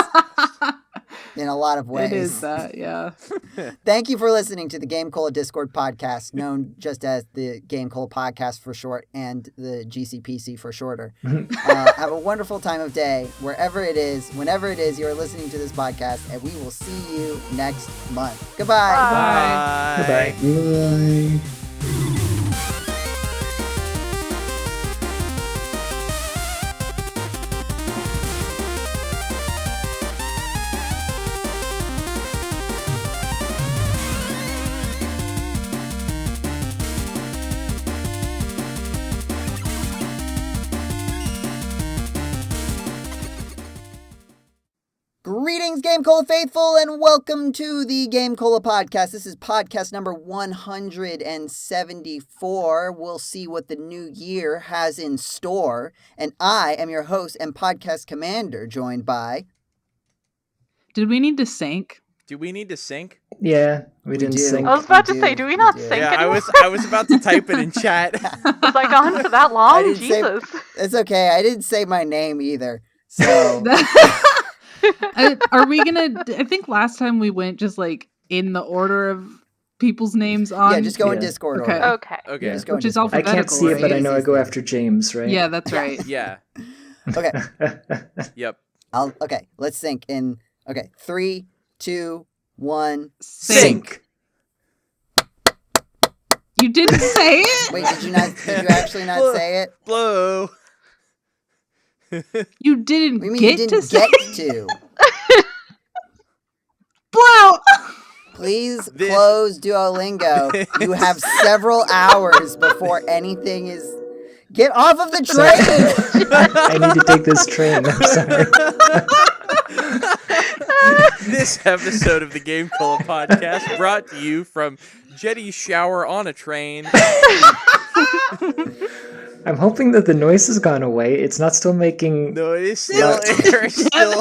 In a lot of ways. It is that, yeah. Thank you for listening to the GameCola Discord podcast, known just as the GameCola podcast for short and the GCPC for shorter. Have a wonderful time of day, wherever it is, whenever it is you are listening to this podcast, and we will see you next month. Goodbye. Bye. Goodbye. Bye. Greetings, GameCola faithful, and welcome to the GameCola podcast. This is podcast number 174. We'll see what the new year has in store. And I am your host and podcast commander, joined by... Did we need to sync? Do we need to sync? Yeah, we didn't sync. I was about to say, do we not sync? Yeah, anymore? I was about to type it in chat. Was I gone for that long? Jesus. It's okay. I didn't say my name either. So... Are we gonna? I think last time we went just like in the order of people's names on. Yeah, just go in Discord order. Okay. Okay. Just go Which in is Discord. I can't see it, right? but I know I go after James, right? Yeah, that's right. Yeah. Okay. Yep. Okay, let's sync in. Okay, 3, 2, 1. Sync. You didn't say it? Wait, did you actually not say it? Blow. You didn't We mean get you to didn't say get it? to. Blow! Please close Duolingo. You have several hours before anything is... Get off of the train! I need to take this train. I'm sorry. This episode of the GameCola podcast brought to you from Jetty's shower on a train. I'm hoping that the noise has gone away. It's not still making... No, it is still...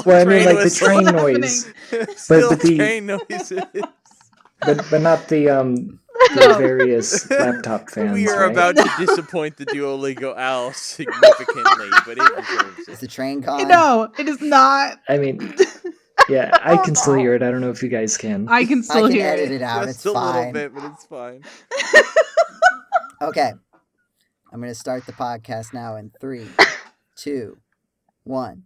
Well, I mean, like the train noise. Still but the train noises. But not the various laptop fans. We are right? about to disappoint the Duolingo Owl significantly, but it deserves Is it. the train gone? No, it is not. I mean, yeah, I can still hear it. I don't know if you guys can. I can still I can hear edit it. it out. Just It's a little fine. bit, but it's fine. Okay. I'm going to start the podcast now in 3, 2, 1.